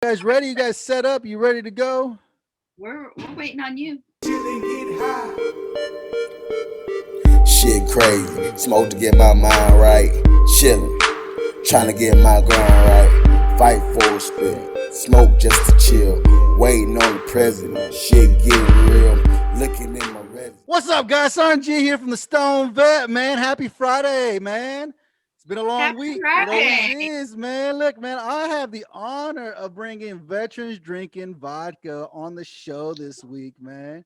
You guys ready? You guys set up? You ready to go? We're waiting on you. Shit crazy. Smoke to get my mind right. Chillin'. Trying to get my grind right. Fight for a spin. Smoke just to chill. Waiting on the president. Shit getting real. Looking in my resume. What's up, guys? Sergeant G here from the Stone Vet, man. Happy Friday, man. It's been a long Happy week. Friday. It always is, man. Look, man, I have the honor of bringing Veterans Drinking Vodka on the show this week, man.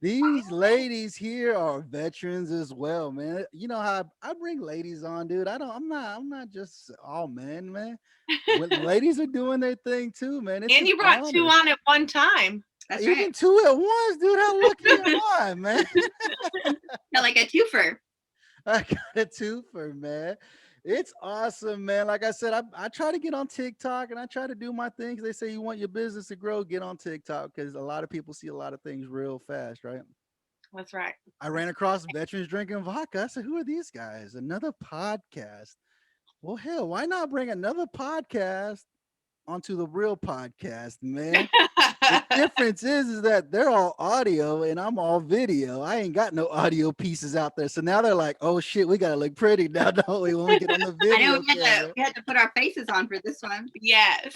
These ladies here are veterans as well, man. You know how I bring ladies on, dude. I'm not just all men, man. When ladies are doing their thing too, man. It's And an you brought two honor. on at one time. That's Even right. two at once, dude. How lucky am I, man? Felt like a twofer. I got a twofer, man. It's awesome, man. Like I said, I try to get on TikTok and I try to do my things. They say you want your business to grow, get on TikTok because a lot of people see a lot of things real fast, right? That's right. I ran across Veterans Drinking Vodka. I said, who are these guys? Another podcast. Well, hell, why not bring another podcast onto the real podcast, man? The difference is that they're all audio and I'm all video. I ain't got no audio pieces out there. So now they're like, oh shit, we gotta look pretty now, don't we? When we get on the I know video. we had to put our faces on for this one. Yes.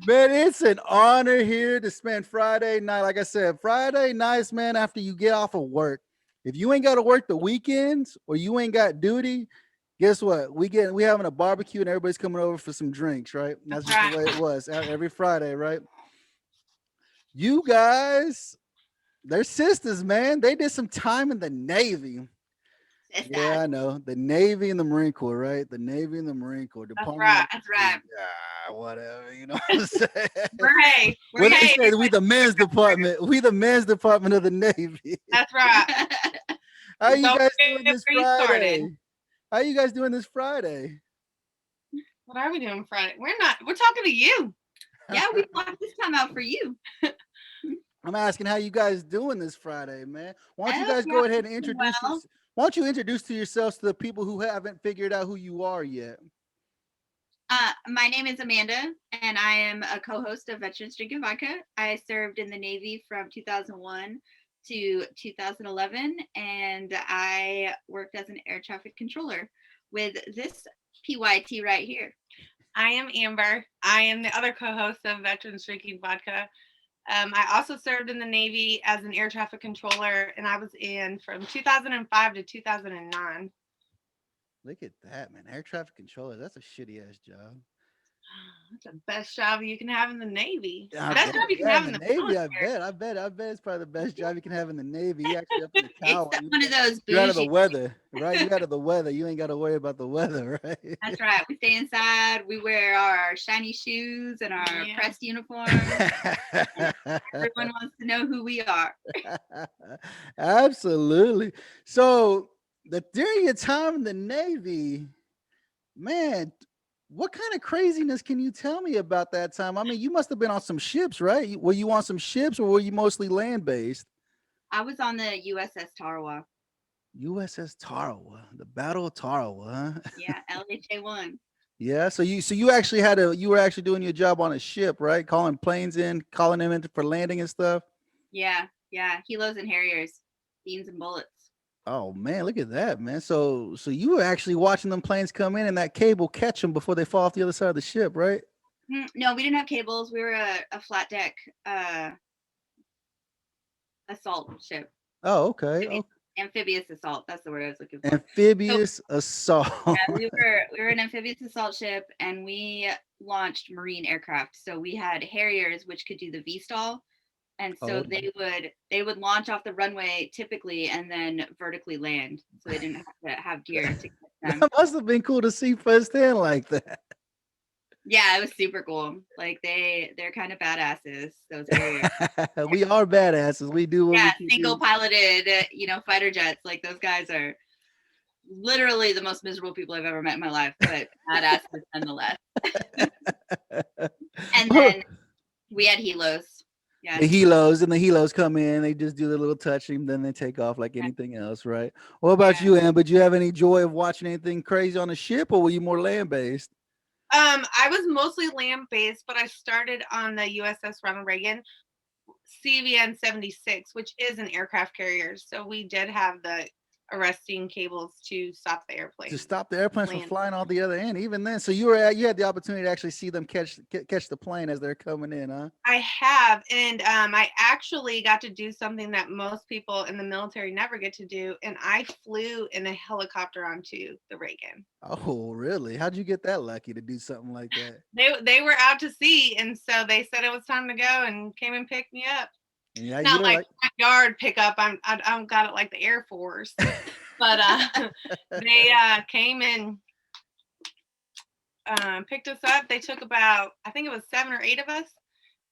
Man, it's an honor here to spend Friday night. Like I said, Friday nights, man, after you get off of work. If you ain't got to work the weekends or you ain't got duty, guess what? We having a barbecue and everybody's coming over for some drinks, right? And that's just the way it was every Friday, right? You guys, they're sisters, man. They did some time in the Navy. It's Yeah, I know. The Navy and the Marine Corps, right? The Navy and the Marine Corps. right, that's right. Yeah, whatever. You know what I'm saying? Right. What they Right. say, we the men's department. We the men's department of the Navy. That's right. How you Don't guys get doing this where you started. Friday? How you guys doing this Friday? What are we doing Friday? We're talking to you. Yeah, we blocked this time out for you. I'm asking how you guys doing this Friday, man. Why don't you Oh, guys yeah, go ahead and doing introduce well. why don't you introduce to yourselves to the people who haven't figured out who you are yet? My name is Amanda, and I am a co-host of Veterans Drinking Vodka. I served in the Navy from 2001 to 2011, and I worked as an air traffic controller with this PYT right here. I am Amber. I am the other co-host of Veterans Drinking Vodka. I also served in the Navy as an air traffic controller, and I was in from 2005 to 2009. Look at that, man. Air traffic controller. That's a shitty ass job. That's the best job you can have in the Navy. I Best bet, job you can yeah, have in in the the Navy. I military. bet it's probably the best job you can have in the Navy. You actually up in the tower. It's one of those You're out of the bougie. weather, right? You out of the weather. You ain't got to worry about the weather, right? That's right. We stay inside. We wear our shiny shoes and our Yeah. pressed uniforms. Everyone wants to know who we are. Absolutely. So, during your time in the Navy, man, what kind of craziness can you tell me about that time? I mean, you must have been on some ships, right? Were you on some ships or were you mostly land based? I was on the USS Tarawa. USS Tarawa, the Battle of Tarawa, huh? Yeah, LHA-1. Yeah. So you actually you were actually doing your job on a ship, right? Calling planes in, calling them in for landing and stuff. Yeah. Helos and Harriers, beans and bullets. Oh man, look at that, man. So you were actually watching them planes come in and that cable catch them before they fall off the other side of the ship, right? No, we didn't have cables. We were a flat deck assault ship. Oh, okay. Amphibious assault. That's the word I was looking for. Amphibious assault. Yeah, we were an amphibious assault ship, and we launched marine aircraft. So we had Harriers, which could do the V-stall, and so they would launch off the runway typically, and then vertically land. So they didn't have to have gear to catch them. That must have been cool to see firsthand like that. Yeah, it was super cool. Like they're kind of badasses. Those Harriers. We are badasses. We do what Yeah, we can single do. piloted, fighter jets. Like those guys are literally the most miserable people I've ever met in my life, but badasses nonetheless. And then we had helos. Yeah. The helos come in, they just do the little touching, then they take off like anything else, right? What about you, Amber? Did you have any joy of watching anything crazy on the ship, or were you more land based? I was mostly land based, but I started on the USS Ronald Reagan CVN 76, which is an aircraft carrier. So we did have the arresting cables to stop the airplane. To stop the airplanes from Land. flying off the other end. Even then, so you had the opportunity to actually see them catch the plane as they're coming in, huh? I have, and I actually got to do something that most people in the military never get to do, and I flew in a helicopter onto the Reagan. Oh, really? How'd you get that lucky to do something like that? They were out to sea, and so they said it was time to go, and came and picked me up. Yeah, Not like front yard pickup. I don't got it like the Air Force, but they came and picked us up. They took about, I think it was 7 or 8 of us,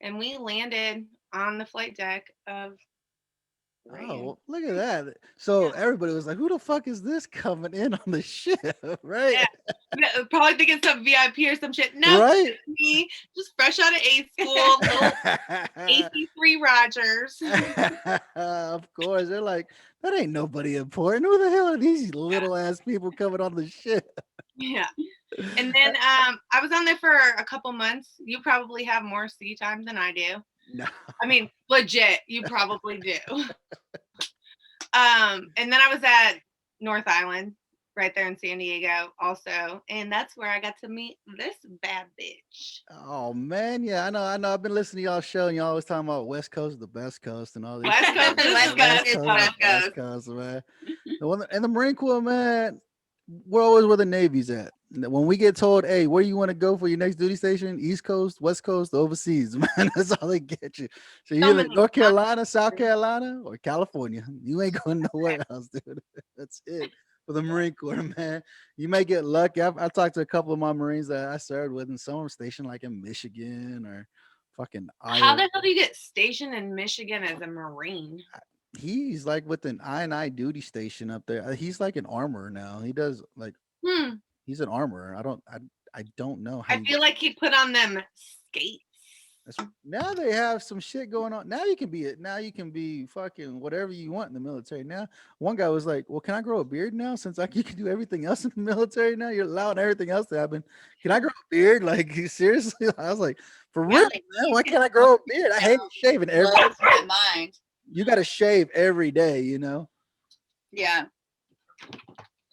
and we landed on the flight deck of the Reagan. Oh, look at that. So everybody was like, who the fuck is this coming in on the ship? Right? Yeah. Probably thinking some VIP or some shit. No, Right? me, just fresh out of A school, little AC3 Rogers. Of course. They're like, that ain't nobody important. Who the hell are these little ass people coming on the ship? Yeah. And then I was on there for a couple months. You probably have more sea time than I do. No. I mean, legit, you probably do. And then I was at North Island, right there in San Diego, also, and that's where I got to meet this bad bitch. Oh man, yeah, I know. I've been listening to y'all show, and y'all always talking about West Coast, the best coast, and all these. West Coast is West West Coast is Coast. West West Coast, man. And the Marine Corps, man, we're always where the Navy's at. When we get told, hey, where you want to go for your next duty station, East Coast, West Coast, overseas, man, that's all they get you. So you're either North Carolina, South Carolina, or California. You ain't going nowhere else, dude. That's it for the Marine Corps, man. You may get lucky. I talked to a couple of my Marines that I served with, and some of them stationed like in Michigan or fucking Iowa. How the hell do you get stationed in Michigan as a Marine? He's like with an I duty station up there. He's like an armorer now. He does like he's an armorer. I don't know how I feel like he put on them skates. now they have some shit going on. Now you can be fucking whatever you want in the military. Now one guy was like, well, can I grow a beard now? Since like you can do everything else in the military now, you're allowing everything else to happen. Can I grow a beard? Like seriously? I was like, for real, like, man, why can't I grow a beard? I hate shaving every Blows my mind. You gotta shave every day, you know? Yeah.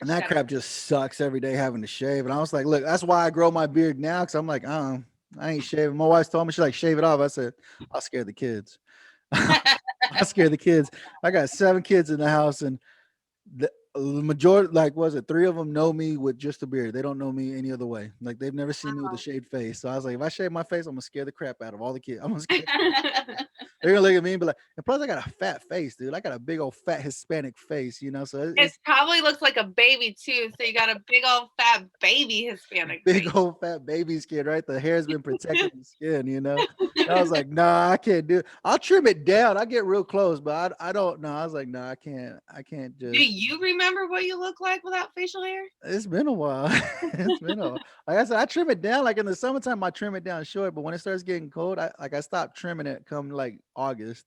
And that crap just sucks every day having to shave. And I was like, look, that's why I grow my beard now. Cause I'm like, I ain't shaving. My wife told me, she's like, shave it off. I said, I'll scare the kids. I'll scare the kids. I got 7 kids in the house, and the majority, like, was it 3 of them know me with just a beard? They don't know me any other way. Like, they've never seen me with a shaved face. So I was like, if I shave my face, I'm gonna scare the crap out of all the kids. I'm gonna scare. They're gonna look at me and be like, and plus I got a fat face, dude. I got a big old fat Hispanic face, you know. So It probably looks like a baby too. So you got a big old fat baby Hispanic. big face. old fat baby skin, right? The hair's been protecting the skin, you know. And I was like, nah, I can't do it. I'll trim it down. I get real close, but I don't know. I was like, no, I can't just. Do you remember what you look like without facial hair? It's been a while. It's been a while. Like I said, I trim it down. Like in the summertime, I trim it down short, but when it starts getting cold, I stop trimming it come like August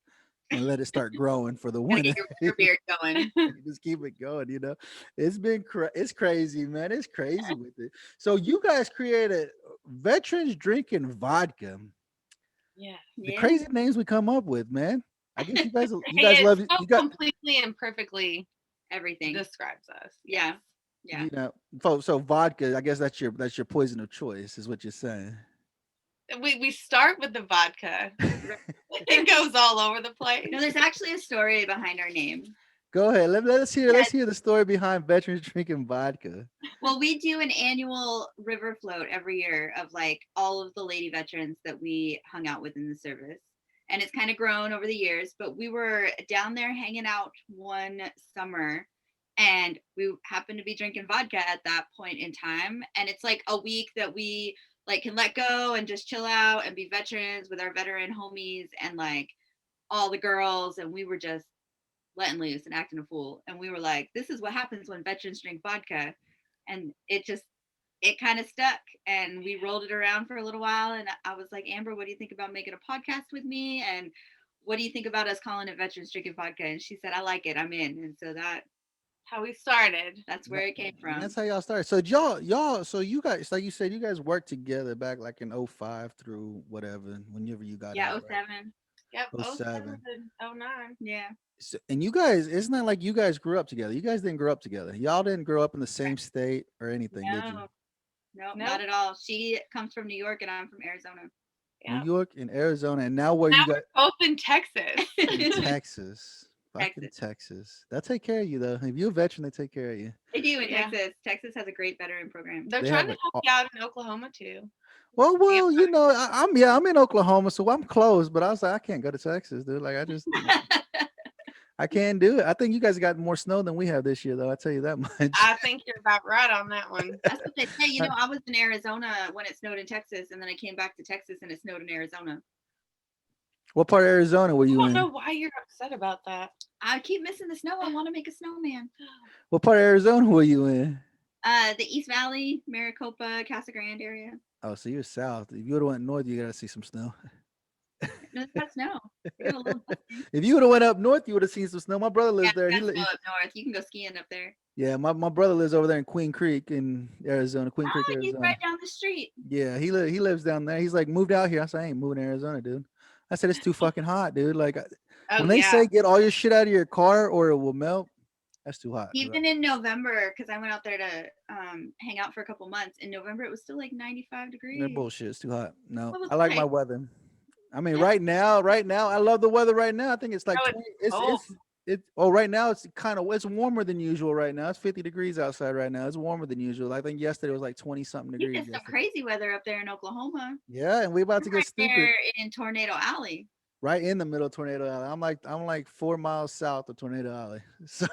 and let it start growing for the Gotta winter. get your beard going. Just keep it going, you know. It's been it's crazy, man. It's crazy with it. So you guys created Veterans Drinking Vodka. Yeah. The crazy names we come up with, man. I guess you guys Hey, love it you got completely and perfectly Everything. describes us. Yeah. Yeah. you know. So vodka, I guess that's your poison of choice, is what you're saying. We start with the vodka. It goes all over the place. No, there's actually a story behind our name. Go ahead. Let's hear the story behind Veterans Drinking Vodka. Well, we do an annual river float every year of like all of the lady veterans that we hung out with in the service. And it's kind of grown over the years, but we were down there hanging out one summer and we happened to be drinking vodka at that point in time. And it's like a week that we like can let go and just chill out and be veterans with our veteran homies and like all the girls. And we were just letting loose and acting a fool. And we were like, this is what happens when veterans drink vodka. And it kind of stuck, and we rolled it around for a little while. And I was like, Amber, what do you think about making a podcast with me? And what do you think about us calling it Veterans Drinking Vodka? And she said, I like it. I'm in. And so that how we started. That's where it came And from. that's how y'all started. So so you guys, like you said, you guys worked together back like in '05 through whatever, whenever you got Yeah, out, right? '07. Yep, Oh '07 seven. and '09. Yeah. So, and you guys, it's not like you guys grew up together. You guys didn't grow up together. Y'all didn't grow up in the same state or anything, did you? No, no, Nope. not at all. She comes from New York and I'm from Arizona. New Yep. York and Arizona, and now where Now you got we're both in Texas. in Texas, fucking Texas. Texas. They'll take care of you though. If you're a veteran, they take care of you. They do in Yeah. Texas. Texas has a great veteran program. They're They trying have to it. help you out in Oklahoma too. Well, you know, I'm in Oklahoma, so I'm close. But I was like, I can't go to Texas, dude. Like, I can't do it. I think you guys got more snow than we have this year, though. I tell you that much. I think you're about right on that one. That's what they say. You know, I was in Arizona when it snowed in Texas, and then I came back to Texas and it snowed in Arizona. What part of Arizona were I you don't in? know why you're upset about that. I keep missing the snow. I want to make a snowman. What part of Arizona were you in? The East Valley, Maricopa, Casa Grande area. Oh, so you're south. If you would have went north, you gotta see some snow. No, it's got snow. We have a little dusting. If you would have went up north, you would have seen some snow. My brother Yeah, lives there. we got snow up north. You can go skiing up there. Yeah, my brother lives over there in Queen Creek in Arizona. Queen Creek, Oh, he's Arizona. right down the street. Yeah, he lives down there. He's like moved out here. I said, I ain't moving to Arizona, dude. I said it's too fucking hot, dude. Like Oh when they yeah. say get all your shit out of your car or it will melt, that's too hot. dude. Even in November, because I went out there to hang out for a couple months. In November, it was still like 95 They're degrees. bullshit. It's too hot. No, What was I like my like? weather. I mean, right now, I love the weather right now. I think it's like No, 20. it's cold. Right now it's it's warmer than usual right now. It's 50 degrees outside right now. It's warmer than usual. I think yesterday was like 20 something You degrees. get some yesterday. crazy weather up there in Oklahoma. Yeah, and we about to We're get right stupid. there in Tornado Alley. Right in the middle of Tornado Alley. I'm like 4 miles south of Tornado Alley. So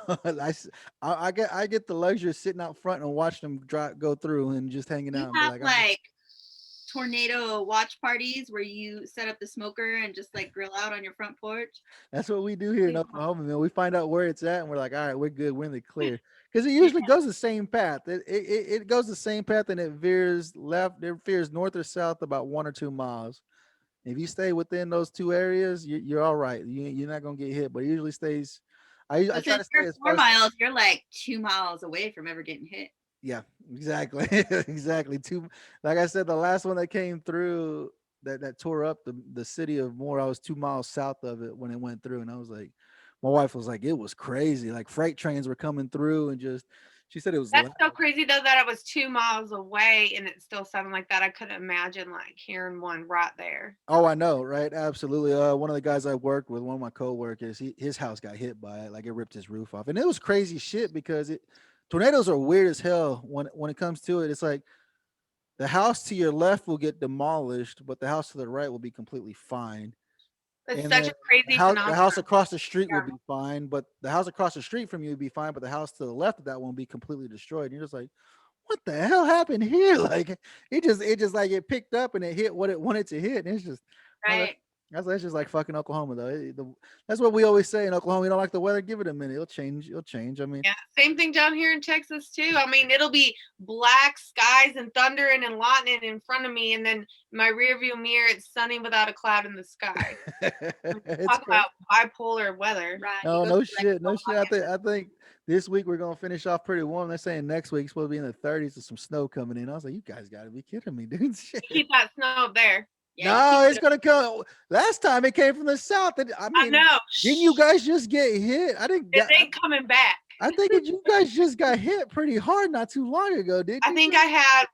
I get the luxury of sitting out front and watching them go through and just hanging You out and be have like, like tornado watch parties where you set up the smoker and just like grill out on your front porch. that's what we do here in Yeah. Oklahoma, man. We find out where it's at and we're like, all right, we're good. We're in the clear. Because it usually goes the same path. It goes the same path and it veers left, it veers north or south about 1 or 2 miles. If you stay within those two areas, you're all right. You're not gonna get hit, but it usually stays. I But try to since stay you're as 4 far as miles, you're like 2 miles away from ever getting hit. yeah, exactly, exactly. Like I said, the last one that came through that tore up the city of Moore. I was 2 miles south of it when it went through, and I was like, my wife was like, it was crazy. Like freight trains were coming through, and just she said it was That's loud. so crazy though that it was 2 miles away and it still sounded like that. I couldn't imagine like hearing one right there. Oh, I know, right? Absolutely. One of the guys I worked with, one of my coworkers, his house got hit by it. Like it ripped his roof off, and it was crazy shit because tornadoes are weird as hell when it comes to it. It's like the house to your left will get demolished, but the house to the right will be completely fine. It's And such then a crazy the phenomenon. house across the street will Yeah. be fine, but the house across the street from you would be fine, but the house to the left of that one will be completely destroyed. And you're just like, what the hell happened here? Like it just like it picked up and it hit what it wanted to hit. And it's just oh, Right. that's just like fucking Oklahoma though. That's what we always say in Oklahoma. You don't like the weather, give it a minute. It'll change. It'll change. I mean, Yeah, same thing down here in Texas too. I mean, it'll be black skies and thundering and lightning in front of me, and then my rearview mirror, it's sunny without a cloud in the sky. it's Talk crazy. about bipolar weather. Right. No, You go no through, like, shit, no shit. I think this week we're gonna finish off pretty warm. They're saying next week's supposed to be in the 30s with some snow coming in. I was like, you guys gotta be kidding me, dude. Shit. Keep that snow up there. yeah, No, you it's gonna come. Last time it came from the south. I I mean, know. didn't you guys just get hit? It ain't coming back. I think that you guys just got hit pretty hard not too long ago, didn't I you? think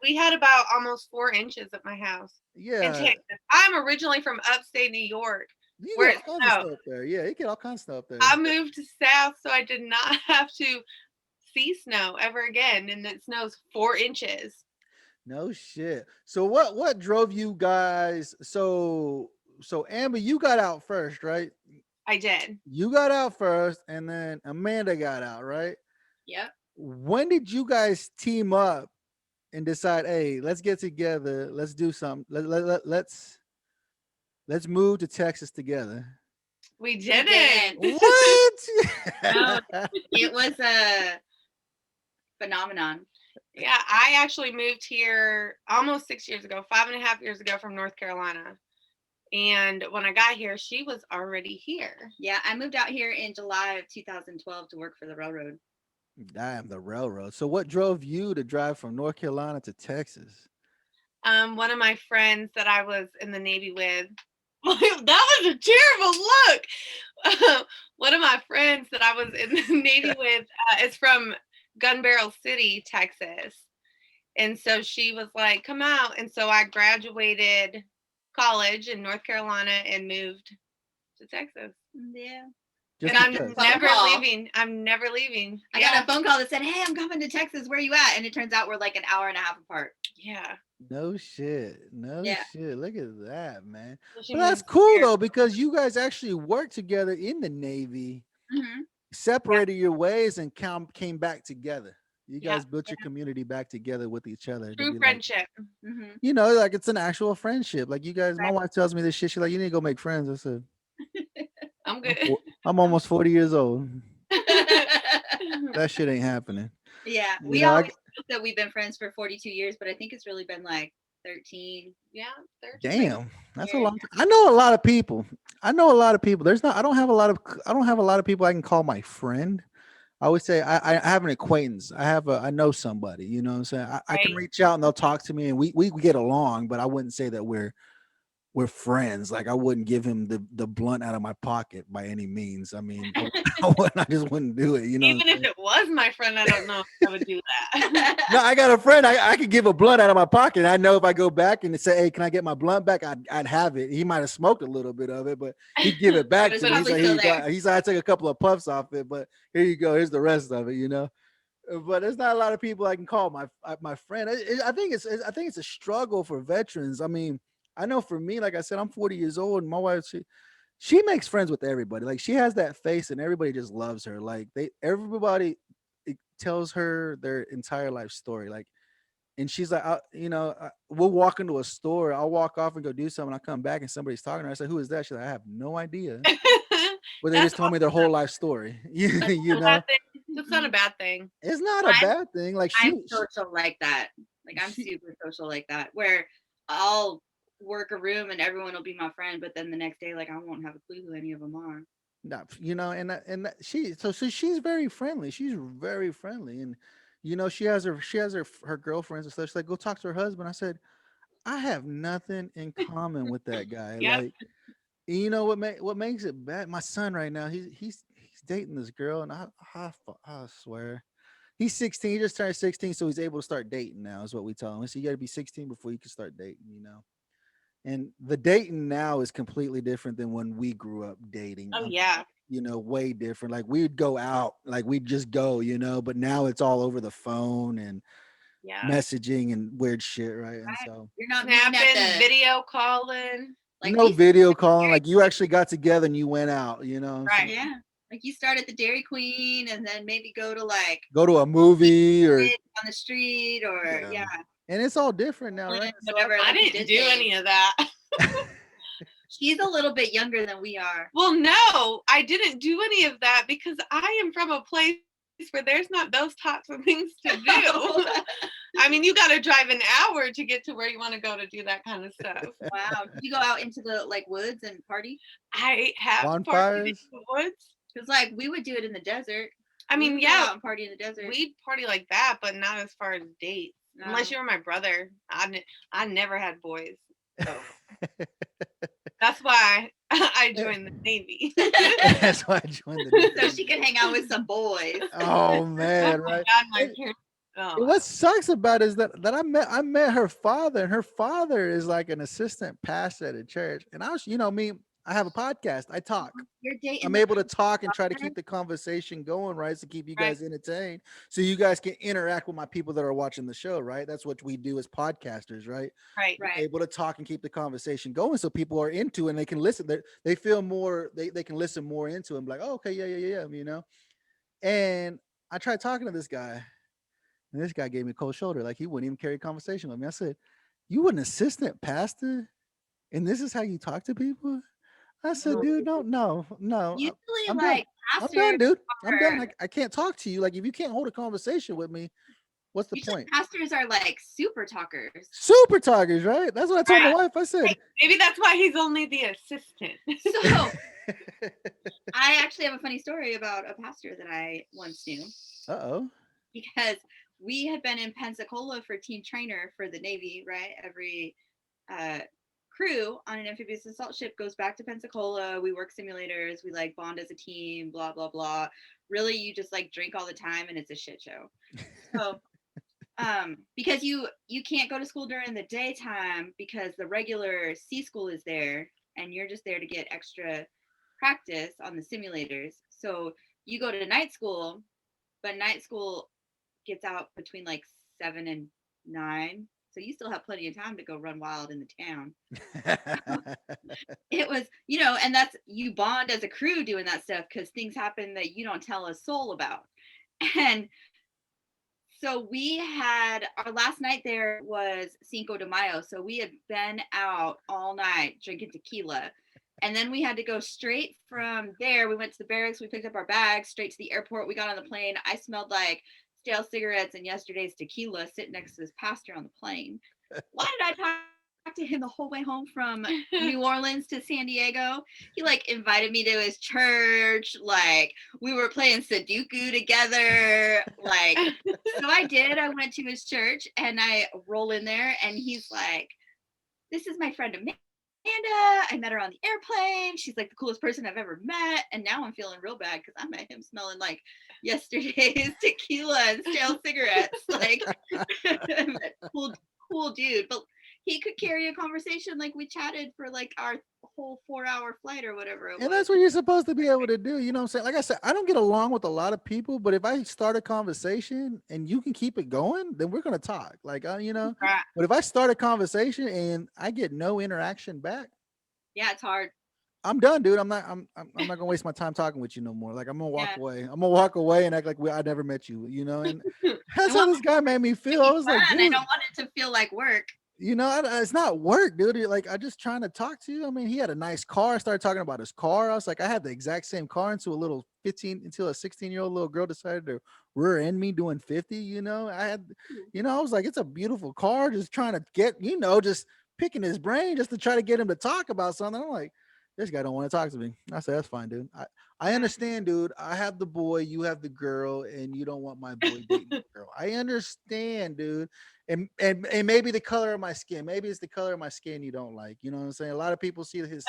we had about almost 4 inches at my house in Yeah, Texas. I'm originally from upstate New York. you where get all it kinds of snowed. stuff there. Yeah, you get all kinds of stuff there. I moved south, so I did not have to see snow ever again, and it snows 4 inches. No shit. So what drove you guys? So Amber, you got out first, right? I did. You got out first, and then Amanda got out, right? Yep. When did you guys team up and decide, hey, let's get together, let's do something, let's move to Texas together? We didn't. didn't. What? No. It was a phenomenon. Yeah, I actually moved here almost 6 years ago, 5.5 years ago from North Carolina. And when I got here, she was already here. Yeah, I moved out here in July of 2012 to work for the railroad. Damn, the railroad. So what drove you to drive from North Carolina to Texas? One of my friends that I was in the Navy with, that was a terrible look. One of my friends that I was in the Navy with is from Gun Barrel City, Texas. And so she was like, come out. And so I graduated college in North Carolina and moved to Texas. Yeah. Just And I'm because. never call. leaving. I'm never leaving. I got a phone call that said, "Hey, I'm coming to Texas. Where you at?" And it turns out we're like an hour and a half apart. Yeah. No shit. No Yeah. shit. Look at that, man. So she But that's moved cool here. though, because you guys actually worked together in the Navy, Mm-hmm. separated your ways, and came back together. You Yeah. guys built your community back together with each other to True be like, friendship. Mm-hmm. you know, like it's an actual friendship. Like you guys, my Right. wife tells me this shit. She's like, you need to go make friends. I said, I'm I'm, good. I'm almost 40 years old. That shit ain't happening. Yeah, You we know, always joke that we've been friends for 42 years, but I think it's really been like 13. Yeah. 13. damn, that's a years. long time. I know a lot of people. I know a lot of people. There's not. I don't have a lot of. I don't have a lot of people I can call my friend. I always say I have an acquaintance. I know somebody. You know what I'm saying? I can Right. reach out and they'll talk to me and we get along, but I wouldn't say that we're friends. Like I wouldn't give him the blunt out of my pocket by any means. I mean, I just wouldn't do it. You know, Even if it was my friend, I don't know if I would do that. no, I got a friend. I could give a blunt out of my pocket. I know if I go back and say, "Hey, can I get my blunt back?" I'd have it. He might have smoked a little bit of it, but he'd give it back But it's to me. He's probably like, "Here still you go." there. He said, "I took a couple of puffs off it, but here you go. Here's the rest of it." You know. But there's not a lot of people I can call my friend. I think it's a struggle for veterans. I mean, I know for me, like I said, I'm 40 years old, and my wife she makes friends with everybody. Like she has that face, and everybody just loves her. Like everybody it tells her their entire life story. Like, and she's like, we'll walk into a store. I'll walk off and go do something. I come back and somebody's talking to her. I say, "Who is that?" She's like, "I have no idea." But they That's just told me their whole life story. you That's you not a know, bad thing. That's not a bad thing. it's not a I'm- bad thing. Like I'm social like that. Like I'm she- super social like that, where I'll work a room and everyone will be my friend, but then the next day, like I won't have a clue who any of them are. not, so she's very friendly. She's very friendly, and she has her girlfriends and stuff. She's like, "Go talk to her husband." I said, "I have nothing in common with that guy." Yep. Like, you know what makes it bad? My son right now, he's dating this girl, and I swear. He's 16. He just turned 16, so he's able to start dating now, is what we tell him. So you got to be 16 before you can start dating, you know. And the dating now is completely different than when we grew up dating. Oh yeah. Way different. Like we'd go out, like we'd just go, but now it's all over the phone and Yeah. messaging and weird shit, right? And so You're not meeting Snapping, at the video calling. like no we- video calling, like you actually got together and you went out, you know. Right. Yeah, like you start at the Dairy Queen and then maybe go to like Go to a movie or on the street or Yeah. and it's all different now, right? So whatever. I like you didn't did do things. any of that. She's a little bit younger than we are. Well, no, I didn't do any of that because I am from a place where there's not those types of things to do. I mean, you got to drive an hour to get to where you want to go to do that kind of stuff. Wow. Did you go out into the like woods and party? I have partied in Bonfires? the woods. Because like we would do it in the desert. I We mean, would go yeah, out and party in the desert. we'd party like that, but not as far as dates. No. Unless you were my brother. I never had boys. So that's why I joined the Navy. That's why I joined the so she could hang out with some boys. Oh man, right? God, my It- parents. What sucks about it is that I met her father, and her father is like an assistant pastor at a church. And I have a podcast. I talk. You're dating. I'm the- able to talk and try to keep the conversation going, right? To keep you guys entertained. So you guys can interact with my people that are watching the show, right? That's what we do as podcasters, right? Right. Right. Able to talk and keep the conversation going so people are into it and they can listen. They feel more, they can listen more into it. Like, oh, okay, yeah. And I tried talking to this guy, and this guy gave me a cold shoulder. Like he wouldn't even carry a conversation with me. I said, "You an assistant pastor, and this is how you talk to people?" I said, "Dude, no. Usually, I'm like I'm done, dude. I'm done. are- I can't talk to you. Like if you can't hold a conversation with me, What's the Usually point? pastors are like super talkers. Super talkers, right? That's what I told my Yeah. wife. I said, Maybe that's why he's only the assistant. So I actually have a funny story about a pastor that I once knew uh-oh. because we had been in Pensacola for team trainer for the Navy, right? Every uh, crew on an amphibious assault ship goes back to Pensacola. We work simulators. We like bond as a team, blah, blah, blah. Really, you just like drink all the time and it's a shit show. So because you can't go to school during the daytime because the regular C school is there and you're just there to get extra practice on the simulators. So you go to night school, but night school gets out between like 7 and 9. So you still have plenty of time to go run wild in the town. It was, and that's, you bond as a crew doing that stuff because things happen that you don't tell a soul about. And so we had, our last night there was Cinco de Mayo. So we had been out all night drinking tequila. And then we had to go straight from there. We went to the barracks. We picked up our bags straight to the airport. We got on the plane. I smelled like stale cigarettes and yesterday's tequila sitting next to this pastor on the plane. Why did I talk to him the whole way home from New Orleans to San Diego? He like invited me to his church. Like we were playing Sudoku together. Like, so I did. I went to his church and I roll in there and he's like, "This is my friend Amanda. I met her on the airplane. She's like the coolest person I've ever met." And now I'm feeling real bad because I met him smelling like yesterday's tequila and stale cigarettes. Like, cool dude. But he could carry a conversation. Like we chatted for like our whole 4-hour flight or whatever it was. And that's what you're supposed to be able to do. You know what I'm saying? Like I said, I don't get along with a lot of people, but if I start a conversation and you can keep it going, then we're going to talk. Like, Right. but if I start a conversation and I get no interaction back, Yeah, it's hard. I'm done, dude. I'm not gonna waste my time talking with you no more. Like I'm gonna walk Yeah. away. I'm gonna walk away and act like I never met you. And that's I how want this guy made me feel. I was like, fun. I dude, don't want it to feel like work. it's not work, dude. Like I'm just trying to talk to you. I mean, he had a nice car. I started talking about his car. I was like, I had the exact same car until a 16-year-old little girl decided to rear end me doing 50. I was like, it's a beautiful car. Just trying to get, just picking his brain just to try to get him to talk about something. I'm like, this guy don't want to talk to me. I said, that's fine, dude. I understand, dude. I have the boy, you have the girl, and you don't want my boy dating the girl. I understand, dude. And maybe the color of my skin. Maybe it's the color of my skin you don't like. You know what I'm saying? A lot of people see his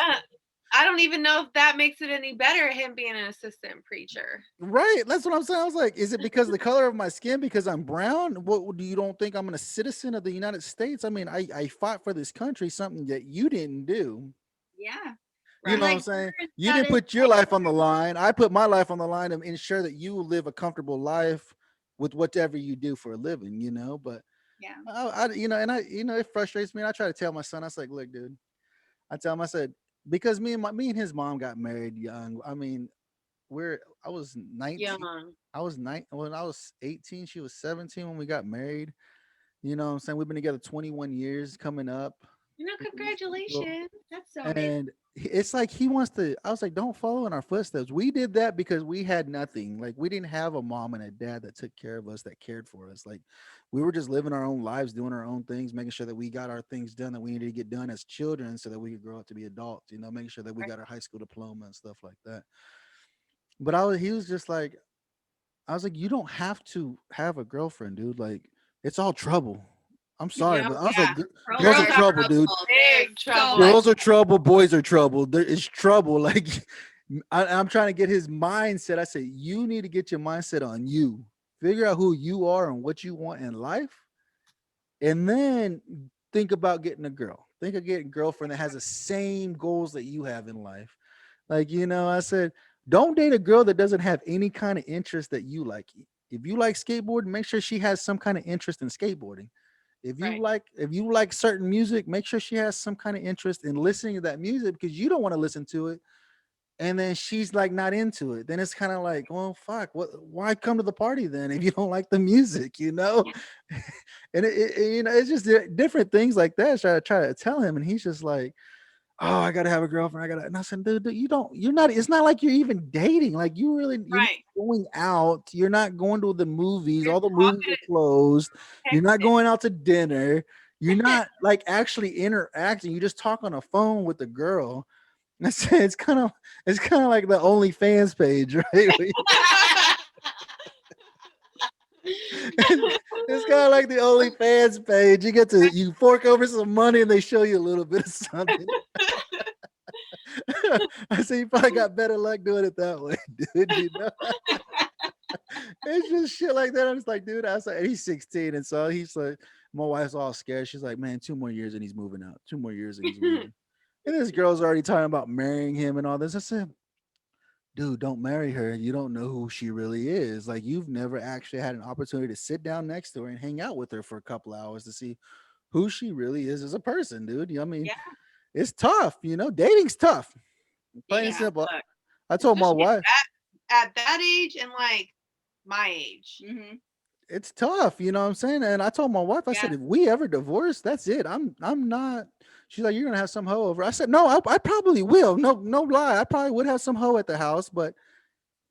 I don't even know if that makes it any better, him being an assistant preacher. right. That's what I'm saying. I was like, is it because of the color of my skin? Because I'm brown? What do you don't think I'm a citizen of the United States? I mean, I fought for this country, something that you didn't do. Yeah. You know what I'm saying? You didn't put your life on the line. I put my life on the line to ensure that you live a comfortable life with whatever you do for a living, But Yeah. it frustrates me. And I try to tell my son, I was like, look, dude, I tell him, I said, because me and his mom got married young. I mean, I was 19. Young. I was 9 when I was 18. She was 17 when we got married. You know what I'm saying? We've been together 21 years coming up. Congratulations. That's so amazing. And it's like he wants to. I was like, don't follow in our footsteps. We did that because we had nothing. Like we didn't have a mom and a dad that took care of us, that cared for us. Like we were just living our own lives, doing our own things, making sure that we got our things done that we needed to get done as children, so that we could grow up to be adults. Making sure that we got our high school diploma and stuff like that. But he was just like, I was like, you don't have to have a girlfriend, dude. Like it's all trouble. I'm sorry, Yeah, but I was like, girls Girls are are trouble, dude. Big So trouble. much. Girls are trouble, boys are trouble. There is trouble. Like I'm trying to get his mindset. I said, you need to get your mindset on you. Figure out who you are and what you want in life. And then think about getting a girl. Think of getting a girlfriend that has the same goals that you have in life. Like, I said, don't date a girl that doesn't have any kind of interest that you like. If you like skateboarding, make sure she has some kind of interest in skateboarding. If you like certain music, make sure she has some kind of interest in listening to that music, because you don't want to listen to it and then she's like not into it. Then it's kind of like, well, fuck, why come to the party then if you don't like the music, And it's just different things like that. So I try to tell him, and he's just like, oh, I gotta have a girlfriend. I gotta, and I said, dude, you're not. It's not like you're even dating. Like you're not Right. going out. You're not going to the movies. You're All the movies talking are closed. You're not texting. going out to dinner. You're not like actually interacting. You just talk on a phone with the girl. And I said, it's kind of like the OnlyFans page, right? It's kind of like the OnlyFans page. You fork over some money and they show you a little bit of something. I say you probably got better luck doing it that way, dude. You know, it's just shit like that. I'm just like, dude. I was like, he's 16, and so he's like, my wife's all scared. She's like, man, 2 more years and he's moving out. 2 more years and he's moving. And this girl's already talking about marrying him and all this. I said, dude, don't marry her. You don't know who she really is. Like, you've never actually had an opportunity to sit down next to her and hang out with her for a couple hours to see who she really is as a person, dude. I mean, Yeah. it's tough. Dating's tough. Plain and Yeah, simple. look. I told my Especially wife, at that age and like my age. Mhm. it's tough. You know what I'm saying? And I told my wife, I Yeah. said, if we ever divorce, that's it. I'm not. She's like, you're gonna have some hoe over. I said, no, I probably will. No lie. I probably would have some hoe at the house, but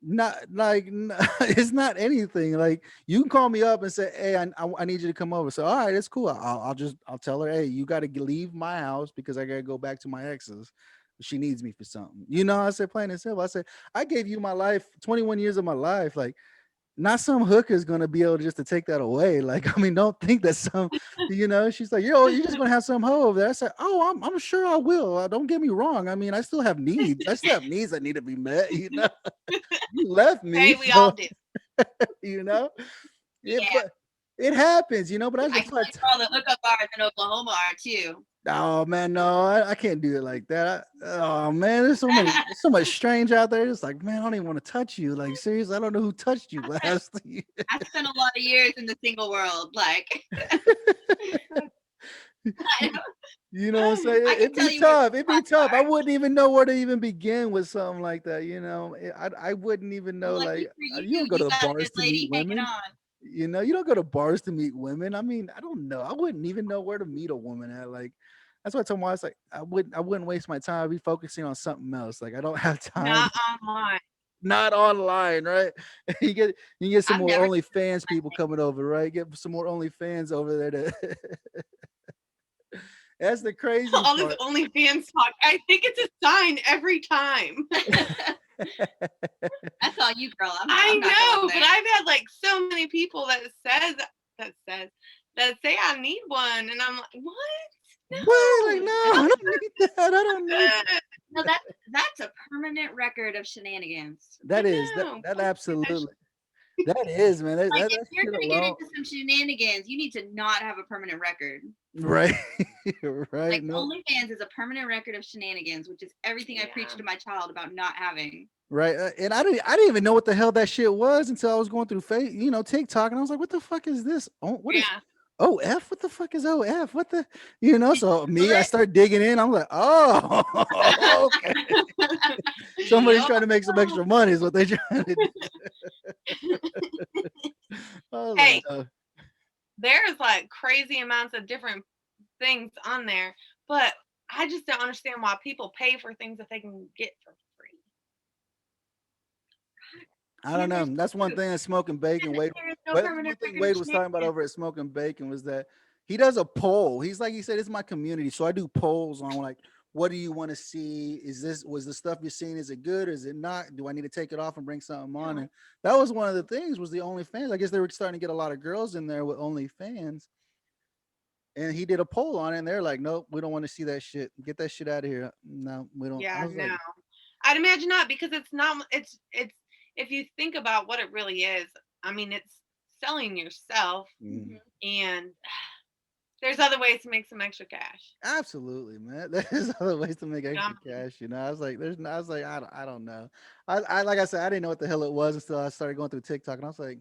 not like it's not anything. Like, you can call me up and say, hey, I need you to come over. So all right, it's cool. I'll tell her, hey, you got to leave my house because I gotta go back to my ex's. She needs me for something. I said, plain and simple. I said, I gave you my life, 21 years of my life. Like, not some hooker's gonna be able just to take that away. Like, I mean, don't think that she's like, you're just gonna have some hoe over there. I said, oh, I'm sure I will. Don't get me wrong. I mean, I still have needs. I still have needs that need to be met. You left me. Hey, we all do. You know, Yeah. but it happens. But I I just like, think all the hookup bars in Oklahoma are too. oh man, no, I can't do it like that. Oh man, there's so much strange out there. It's like, man, I don't even want to touch you. Like, seriously, I don't know who touched you last. I spent a lot of years in the single world. Like, I know. You know what I'm saying? I can It'd tell be you where tough. the It'd be spots tough. I are. wouldn't even know where to even begin with something like that. I wouldn't even know. Like, Like, for you don't go you to got a bars good to lady meet hanging women. on. You don't go to bars to meet women. I mean, I don't know. I wouldn't even know where to meet a woman at. Like, that's why I told my wife, like, I wouldn't waste my time. I'd be focusing on something else. Like, I don't have time. Not online. Not online, right? You get some I've more never. OnlyFans people coming over, right? Get some more OnlyFans over there to that's the crazy All this part. OnlyFans talk. I think it's a sign every time. That's all you, girl. I I'm not know, going but there. I've had like so many people that say I need one, and I'm like, what? What? Like, no, I don't need that. I don't need No, that's a permanent record of shenanigans. that. Is No, that don't do that absolutely that is, man. That, Like, that, if that you're shit gonna get alone, into some shenanigans, you need to not have a permanent record. right? Right? Like, No, OnlyFans is a permanent record of shenanigans, which is everything I preach Yeah. to my child about not having. right. And I didn't even know what the hell that shit was until I was going through TikTok, and I was like, what the fuck is this? Oh, what is Yeah. OF? What the fuck is OF? What the Did So you me, Google I it? start digging in. I'm like, oh, okay. Somebody's Yup. trying to make some extra money. Is what they trying to do. I was Hey. like, oh. There's like crazy amounts of different things on there, but I just don't understand why people pay for things that they can get for free. I don't know. That's one thing that Smoking Bacon. Wade, There's no Wade, permanent one thing record Wade of was talking about shenanigans. over at Smoking Bacon was that he does a poll. He said, it's my community. So I do polls on, like, what do you want to see? Was the stuff you're seeing, is it good? Is it not? Do I need to take it off and bring something on? Yeah. And that was one of the things, was the OnlyFans. I guess they were starting to get a lot of girls in there with OnlyFans. And he did a poll on it, and they're like, nope, we don't want to see that shit. Get that shit out of here. No, we don't. I Yeah, was no. like, I'd imagine not, because it's not it's if you think about what it really is, I mean, it's selling yourself, mm, and there's other ways to make some extra cash. absolutely, man. There's other ways to make extra Yeah. cash. I was like, I don't know. I like I said, I didn't know what the hell it was until I started going through TikTok, and I was like,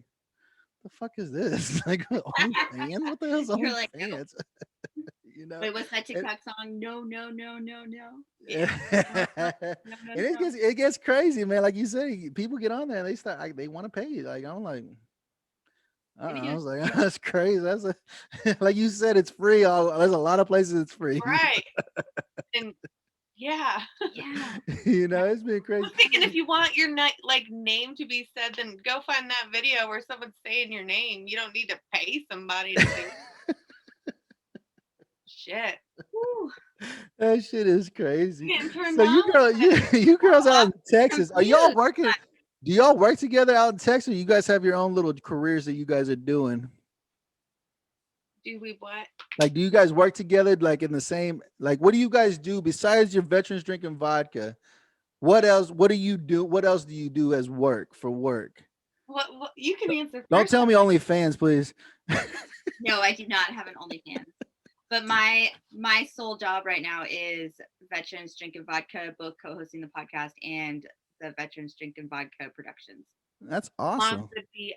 the fuck is this? Like, OnlyFans? What the hell's You're like, no. OnlyFans? Wait, what's that And- TikTok song? No, no, no, no, no. Yeah. No, And no, it no. gets crazy, man. Like you said, people get on there and they want to pay you. Like, I'm like, Maybe I you was like, that's crazy. Like you said, it's free. There's a lot of places it's free. Right. And Yeah. Yeah. It's been I crazy. was thinking if you want your name to be said, then go find that video where someone's saying your name. You don't need to pay somebody to do shit. Woo. That shit is crazy. Getting turned So on. you girls out in Texas, are y'all confused. working? Do y'all work together out in Texas? Or you guys have your own little careers that you guys are doing? Do we what? Like, do you guys work together? Like in the same? Like, what do you guys do besides your veterans drinking vodka? What else? What do you do? What else do you do as work for work? What you can answer first. Don't tell me OnlyFans, please. No, I do not have an OnlyFans. But my sole job right now is Veterans Drinking Vodka, both co-hosting the podcast and the Veterans Drinking Vodka Productions. That's Belongs awesome. to the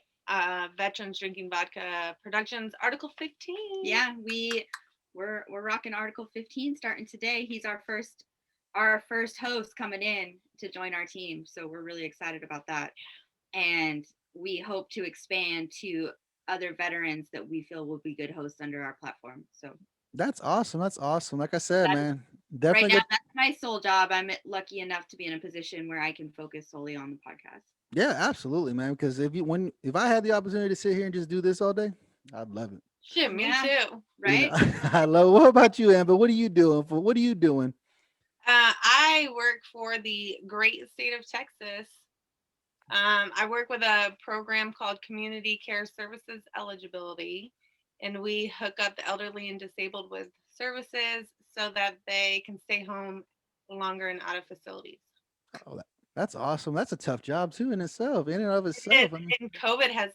Veterans Drinking Vodka Productions Article 15. Yeah, we're rocking Article 15 starting today. He's our first host coming in to join our team, so we're really excited about that. And we hope to expand to other veterans that we feel will be good hosts under our platform. So That's awesome. That's awesome. Like I said, man, right definitely. now, that's my sole job. I'm lucky enough to be in a position where I can focus solely on the podcast. Yeah, absolutely, man. Because if I had the opportunity to sit here and just do this all day, I'd love it. Shit, me Yeah. too. Right? I love. What about you, Amber? What are you doing? What are you doing? I work for the great state of Texas. I work with a program called Community Care Services Eligibility, and we hook up the elderly and disabled with services so that they can stay home longer and out of facilities. Oh, that's awesome. That's a tough job too in itself. In and of itself. I mean, And COVID has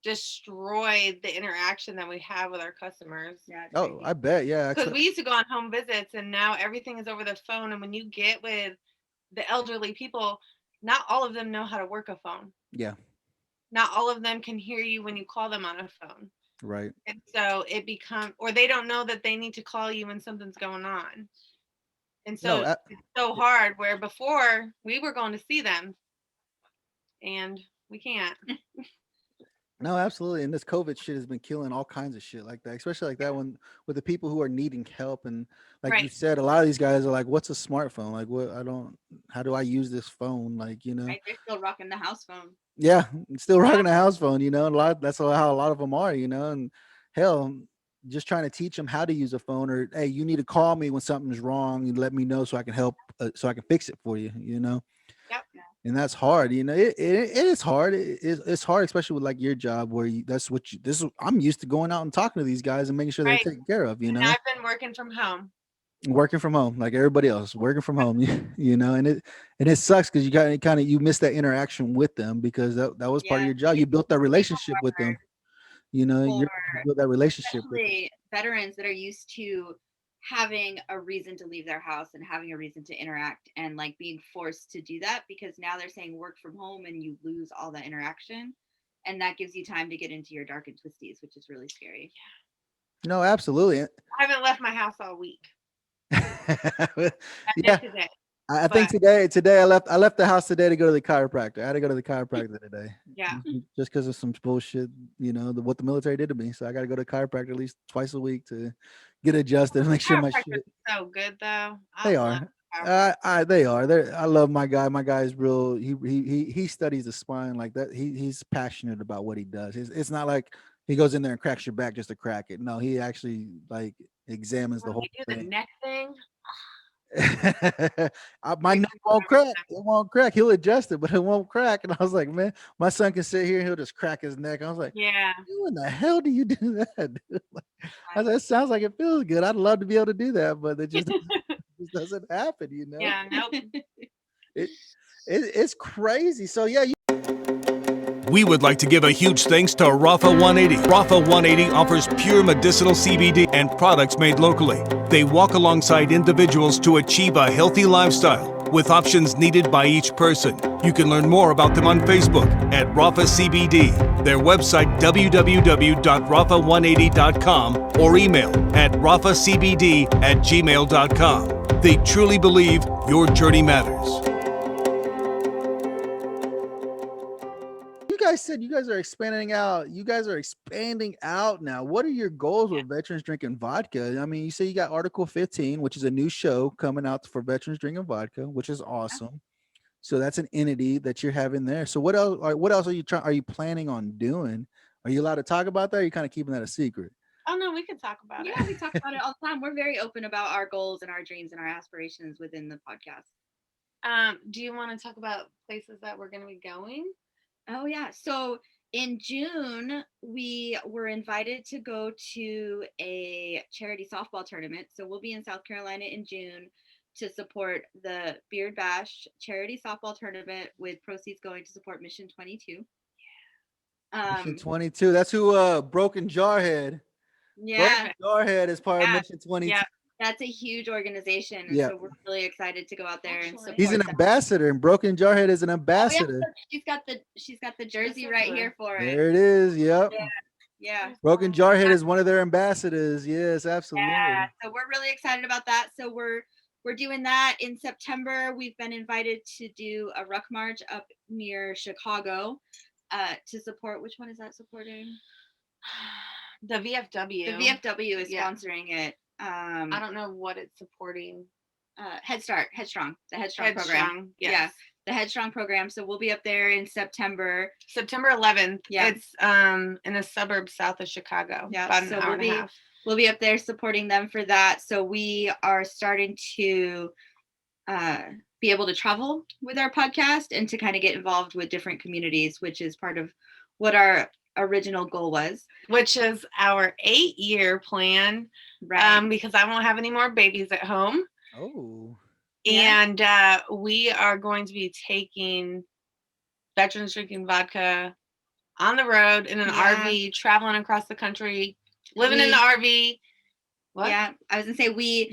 destroyed the interaction that we have with our customers. Yeah. it's oh, crazy. I bet. Yeah. Because Actually, we used to go on home visits, and now everything is over the phone. And when you get with the elderly people, not all of them know how to work a phone. yeah. Not all of them can hear you when you call them on a phone. Right. And so it becomes, or they don't know that they need to call you when something's going on. And so No, it's so hard, where before we were going to see them and we can't. No, absolutely. And this COVID shit has been killing all kinds of shit like that, especially like that one with the people who are needing help. And like you Right. said, a lot of these guys are like, what's a smartphone? Like, how do I use this phone? Like, Right, they're still rocking the house phone. yeah, still rocking a house phone, that's how a lot of them are, and hell, just trying to teach them how to use a phone, or, hey, you need to call me when something's wrong and let me know so I can help, so I can fix it for you, Yep. and that's hard. It is hard. It's hard, especially with like your job where I'm used to going out and talking to these guys and making sure they're Right. taken care of, And I've been working from home. working from home like everybody else, working from home, and it sucks because you miss that interaction with them, because that was part of Yeah, your job. You built that relationship with them, you For built that relationship with them. especially veterans that are used to having a reason to leave their house and having a reason to interact, and like being forced to do that because now they're saying work from home and you lose all that interaction, and that gives you time to get into your dark and twisties, which is really scary. No, absolutely. I haven't left my house all week. I Yeah, did today. I think today I left the house today to go to the chiropractor. I had to go to the chiropractor today. Yeah. Just because of some bullshit, what the military did to me. So I got to go to chiropractor at least twice a week to get adjusted and make sure my Chiropractors shit. are so good though. They love are. chiropractors. They are. I love my guy. My guy's real. He studies the spine like that. He's passionate about what he does. It's not like he goes in there and cracks your back just to crack it. No, he actually like examines the When whole you do the thing. neck thing. My neck won't crack. It won't crack. He'll adjust it, but it won't crack. And I was like, man, my son can sit here and he'll just crack his neck. I was like, Yeah. how in the hell do you do that? Dude? I said, it sounds like it feels good. I'd love to be able to do that, but it just doesn't happen, Yeah. Nope. It's crazy. So yeah, We would like to give a huge thanks to Rafa 180. Rafa 180 offers pure medicinal CBD and products made locally. They walk alongside individuals to achieve a healthy lifestyle with options needed by each person. You can learn more about them on Facebook at Rafa CBD, their website www.rafa180.com, or email at rafacbd@gmail.com. They truly believe your journey matters. I said you guys are expanding out. You guys are expanding out now. What are your goals with Veterans Drinking Vodka? I mean, you say you got Article 15, which is a new show coming out for Veterans Drinking Vodka, which is awesome. So that's an entity that you're having there. So what else? What else are you trying? Are you planning on doing? Are you allowed to talk about that? Or are you kind of keeping that a secret? Oh no, we can talk about Yeah, it. we talk about it all the time. We're very open about our goals and our dreams and our aspirations within the podcast. Do you want to talk about places that we're going to be going? Oh yeah. So in June, we were invited to go to a charity softball tournament. So we'll be in South Carolina in June to support the Beard Bash charity softball tournament with proceeds going to support Mission 22. Mission 22. That's who Broken Jarhead. Yeah, Broken Jarhead is part of Yeah. Mission 22. Yeah. that's a huge organization. And Yeah. so we're really excited to go out there and Actually. support He's an that. ambassador, and Broken Jarhead is an Oh, yeah, ambassador. look, she's got the jersey right here for it. There it is. Yep. Yeah. Yeah. Broken Jarhead is one of their ambassadors. Yes, absolutely. Yeah. So we're really excited about that. So we're doing that in September. We've been invited to do a ruck march up near Chicago to support. Which one is that supporting? The VFW. The VFW is Yeah. sponsoring it. I don't know what it's supporting. Headstrong, the Headstrong program. Headstrong. Yes. Yeah, the Headstrong program. So we'll be up there in September. September 11th. Yeah. It's in a suburb south of Chicago. Yeah, About an so hour we'll and be- a half. We'll be up there supporting them for that. So we are starting to be able to travel with our podcast and to kind of get involved with different communities, which is part of what our original goal was. Which is our 8-year plan. Right. Because I won't have any more babies at home. Oh. Yeah. And we are going to be taking Veterans Drinking Vodka on the road in an Yeah. RV, traveling across the country, living in the RV. What? Yeah, I was gonna say we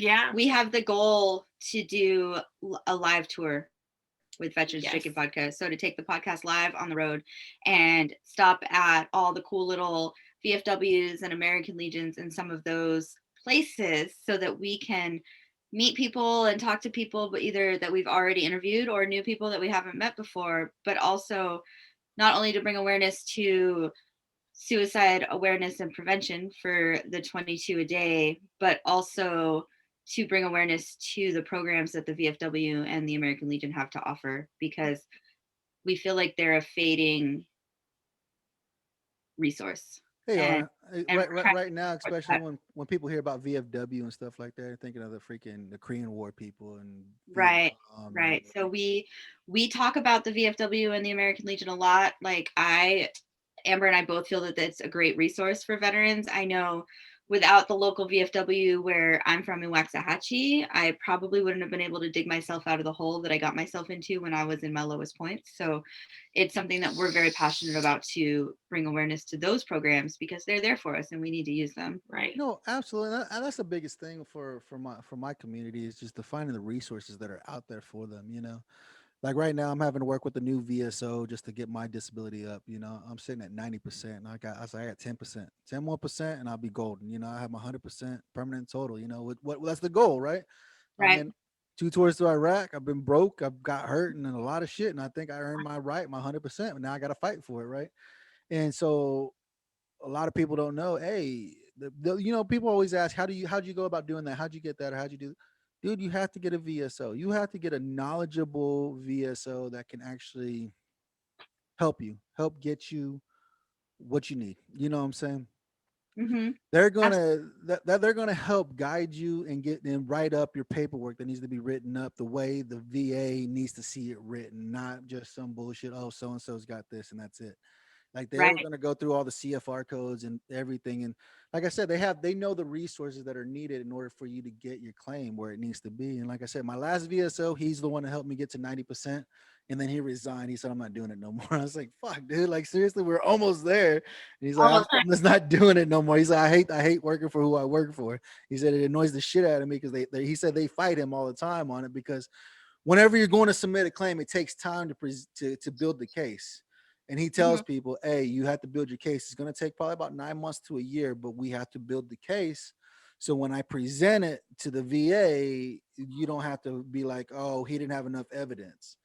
have the goal to do a live tour with Veterans Yes. Drinking Vodka. So to take the podcast live on the road and stop at all the cool little VFWs and American Legions and some of those places so that we can meet people and talk to people, but either that we've already interviewed or new people that we haven't met before, but also not only to bring awareness to suicide awareness and prevention for the 22 a day, but also to bring awareness to the programs that the VFW and the American Legion have to offer, because we feel like they're a fading resource. They And- are. and Right now, especially when people hear about VFW and stuff like that, they're thinking of the Korean War people and Right, Vietnam right. and- So we talk about the VFW and the American Legion a lot. Like Amber and I both feel that that's a great resource for veterans. I know without the local VFW where I'm from in Waxahachie, I probably wouldn't have been able to dig myself out of the hole that I got myself into when I was in my lowest points. So it's something that we're very passionate about to bring awareness to those programs because they're there for us and we need to use them. Right. No, absolutely. That's the biggest thing for my community is just to finding the resources that are out there for them. Like right now, I'm having to work with the new VSO just to get my disability up. I'm sitting at 90%. And I got 10%, 10 more percent, and I'll be golden. I have my 100% permanent total. What that's the goal, right? Right. I'm in 2 tours to Iraq. I've been broke. I've got hurt and a lot of shit, and I think I earned my 100%. But now I got to fight for it, right? And so a lot of people don't know. Hey, people always ask, how'd you go about doing that? How'd you get that? Or how'd you do? Dude, you have to get a VSO. You have to get a knowledgeable VSO that can actually help get you what you need. You know what I'm saying? Mm-hmm. They're gonna help guide you and write up your paperwork that needs to be written up the way the VA needs to see it written, not just some bullshit. Oh, so and so's got this and that's it. Like they're Right. going to go through all the CFR codes and everything. And like I said, they know the resources that are needed in order for you to get your claim where it needs to be. And like I said, my last VSO, he's the one that helped me get to 90%. And then he resigned. He said, I'm not doing it no more. I was like, fuck, dude. Like, seriously, we're almost there. And he's like, I'm just not doing it no more. He's like, I hate working for who I work for. He said it annoys the shit out of me because he said they fight him all the time on it because whenever you're going to submit a claim, it takes time to build the case. And he tells people, hey, you have to build your case. It's going to take probably about 9 months to a year, but we have to build the case. So when I present it to the VA, you don't have to be like, oh, he didn't have enough evidence.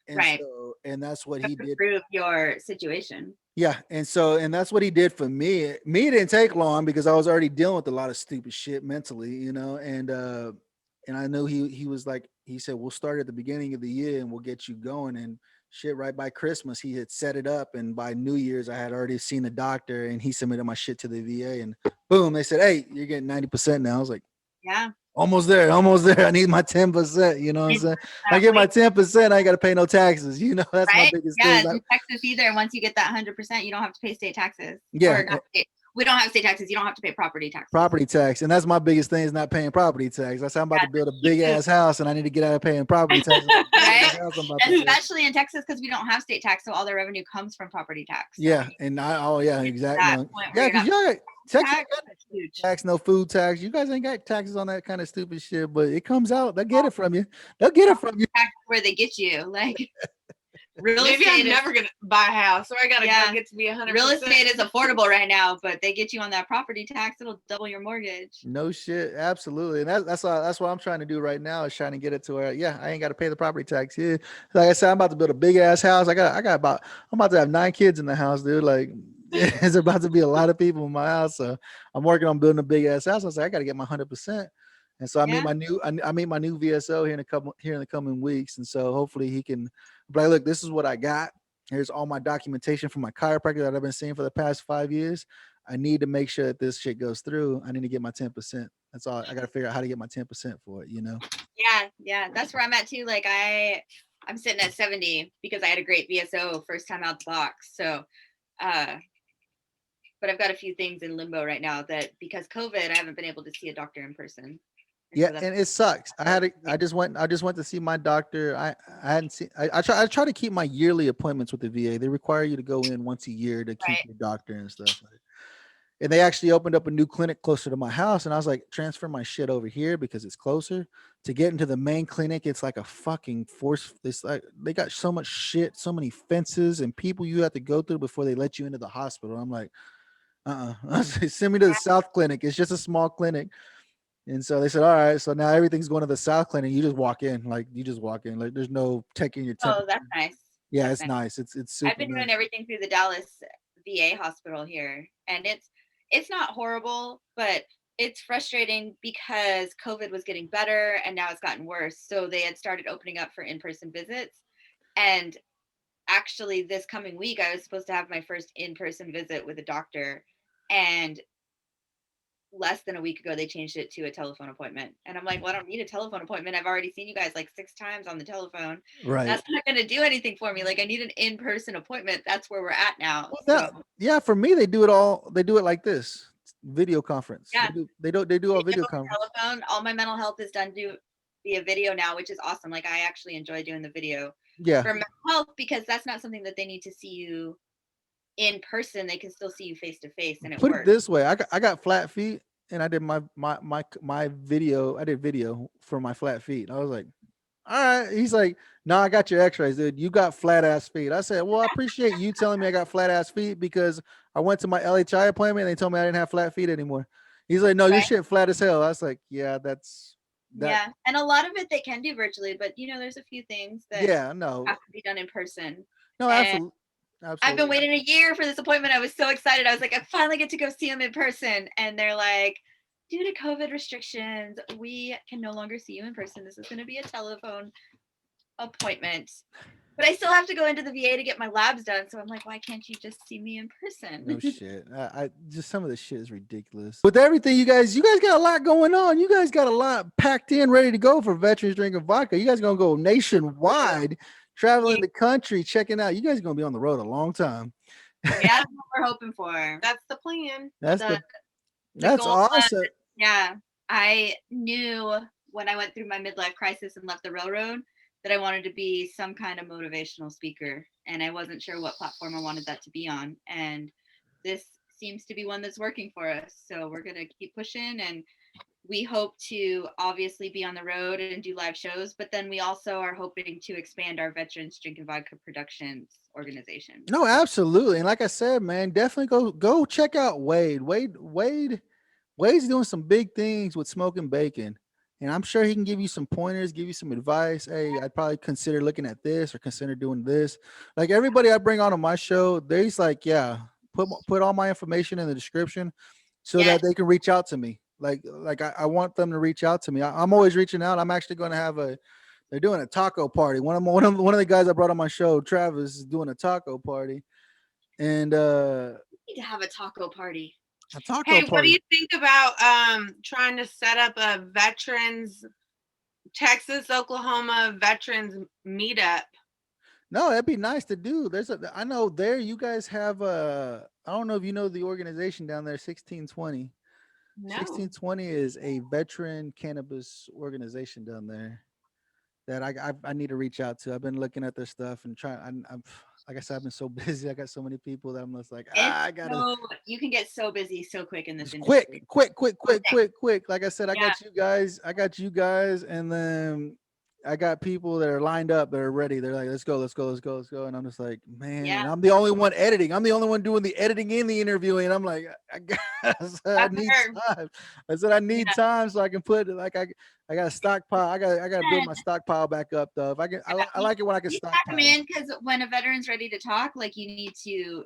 And Right. so, and that's what To he did. prove your situation. Yeah, and that's what he did for me. Me, it didn't take long because I was already dealing with a lot of stupid shit mentally, and I knew he was like, he said, we'll start at the beginning of the year and we'll get you going. And shit, right by Christmas, he had set it up, and by New Year's, I had already seen the doctor, and he submitted my shit to the VA, and boom, they said, hey, you're getting 90% now. I was like, Yeah. almost there, almost there. I need my 10%. You know what I'm saying? I get my 10%, I ain't got to pay no taxes. You know, that's my Right? biggest Yeah, thing. in Texas either. Once you get that 100%, you don't have to pay state taxes. Yeah. Or not state. We don't have state taxes. You don't have to pay property taxes. Property tax, and that's my biggest thing, is not paying property tax. I said I'm about to build a that's big huge. ass house, and I need to get out of paying property taxes. Right? House I'm about to build. Especially in Texas, because we don't have state tax, so all their revenue comes from property tax. So Yeah, and exactly. that No. point where Yeah, because you're y'all Texas tax, got that's huge. tax, no food tax. You guys ain't got taxes on that kind of stupid shit, but it comes out. They'll get it from you. They'll get it from you. Tax is where they get you. Like real Maybe estate I'm is, never gonna buy a house, or I gotta Yeah. go get to be 100%. real estate is affordable right now, but they get you on that property tax, it'll double your mortgage. No shit, absolutely, and that's what I'm trying to do right now, is trying to get it to where, yeah, I ain't got to pay the property tax here. Like I said, I'm about to build a big ass house. I'm about to have 9 kids in the house, dude. Like, it's about to be a lot of people in my house, so I'm working on building a big ass house. I was like, I got to get my 100%, and so I meet my new VSO here in the coming weeks, and so hopefully he can be like, look, this is what I got. Here's all my documentation from my chiropractor that I've been seeing for the past 5 years. I need to make sure that this shit goes through. I need to get my 10%. That's all. I got to figure out how to get my 10% for it, Yeah, that's where I'm at too. Like I'm sitting at 70 because I had a great VSO first time out the box. So but I've got a few things in limbo right now that because COVID, I haven't been able to see a doctor in person. Yeah, and it sucks. I just went to see my doctor. I hadn't seen. I try to keep my yearly appointments with the VA. They require you to go in once a year to keep your doctor and stuff. And they actually opened up a new clinic closer to my house, and I was like, transfer my shit over here because it's closer. To get into the main clinic, it's like a fucking force. It's like they got so much shit, so many fences and people you have to go through before they let you into the hospital. I'm like, send me to the South Clinic. It's just a small clinic. And so they said, all right, so now everything's going to the South Clinic. You just walk in. Like, there's no taking your temperature. Oh, that's nice. Yeah, That's it's nice. It's super I've been nice. doing everything through the Dallas VA hospital here, and it's not horrible, but it's frustrating because COVID was getting better and now it's gotten worse. So they had started opening up for in-person visits, and actually this coming week I was supposed to have my first in-person visit with a doctor, and less than a week ago they changed it to a telephone appointment, and I'm like, well, I don't need a telephone appointment. I've already seen you guys like 6 times on the telephone. Right. That's not going to do anything for me. Like, I need an in-person appointment. That's where we're at now. Yeah, for me, they do it like this: video conference. Yeah. They do all video conference. Telephone. All my mental health is done via video now, which is awesome. Like, I actually enjoy doing the video Yeah. for mental health because that's not something that they need to see you in person. They can still see you face to face, and it Put works. it this way: I got flat feet, and I did my video. I did video for my flat feet. I was like, all right. He's like, no, I got your X-rays, dude. You got flat ass feet. I said, well, I appreciate you telling me I got flat ass feet because I went to my LHI appointment and they told me I didn't have flat feet anymore. He's like, no, your shit flat as hell. I was like, yeah, that's that. Yeah, and a lot of it they can do virtually, but there's a few things that have to be done in person. No, absolutely. I've been waiting a year for this appointment. I was so excited. I was like, I finally get to go see him in person. And they're like, due to COVID restrictions, we can no longer see you in person. This is going to be a telephone appointment. But I still have to go into the VA to get my labs done. So I'm like, why can't you just see me in person? No shit. I just, some of this shit is ridiculous. With everything, you guys got a lot going on. You guys got a lot packed in, ready to go for Veterans Drinking Vodka. You guys going to go nationwide, traveling the country, checking out. You guys are going to be on the road a long time. Yeah, that's what we're hoping for. That's the plan. That's awesome. Yeah. I knew when I went through my midlife crisis and left the railroad that I wanted to be some kind of motivational speaker, and I wasn't sure what platform I wanted that to be on. And this seems to be one that's working for us. So we're going to keep pushing, and we hope to obviously be on the road and do live shows, but then we also are hoping to expand our Veterans Drinking Vodka Productions organization. No, absolutely. And like I said, man, definitely go check out Wade. Wade's doing some big things with Smoking Bacon. and I'm sure he can give you some pointers, give you some advice. Hey, I'd probably consider looking at this or consider doing this. Like everybody I bring on my show, they's like, yeah, put all my information in the description so Yes. that they can reach out to me. I want them to reach out to me. I'm always reaching out. I'm actually going to have they're doing a taco party. One of the guys I brought on my show, Travis, is doing a taco party, and We need to have a taco party. a taco Hey, what do party. you think about trying to set up a veterans Texas, Oklahoma veterans meetup? No, that'd be nice to do. I know there you guys have I don't know if you know the organization down there, 1620. No. 1620 is a veteran cannabis organization down there that I need to reach out to. I've been looking at their stuff and trying. I'm like I said, I've been so busy. I got so many people that I'm just like, I gotta You can get so busy so quick in this just industry. quick. Like I said, I got you guys, and then I got people that are lined up that are ready. They're like, let's go. And I'm just like, man, Yeah. and I'm the only one editing. I'm the only one doing the editing and the interviewing. And I'm like, I need time. I said I need time so I can put I got a stockpile. I got to build my stockpile back up though. If I can, I like it when I can stockpile. Because when a veteran's ready to talk, like you need to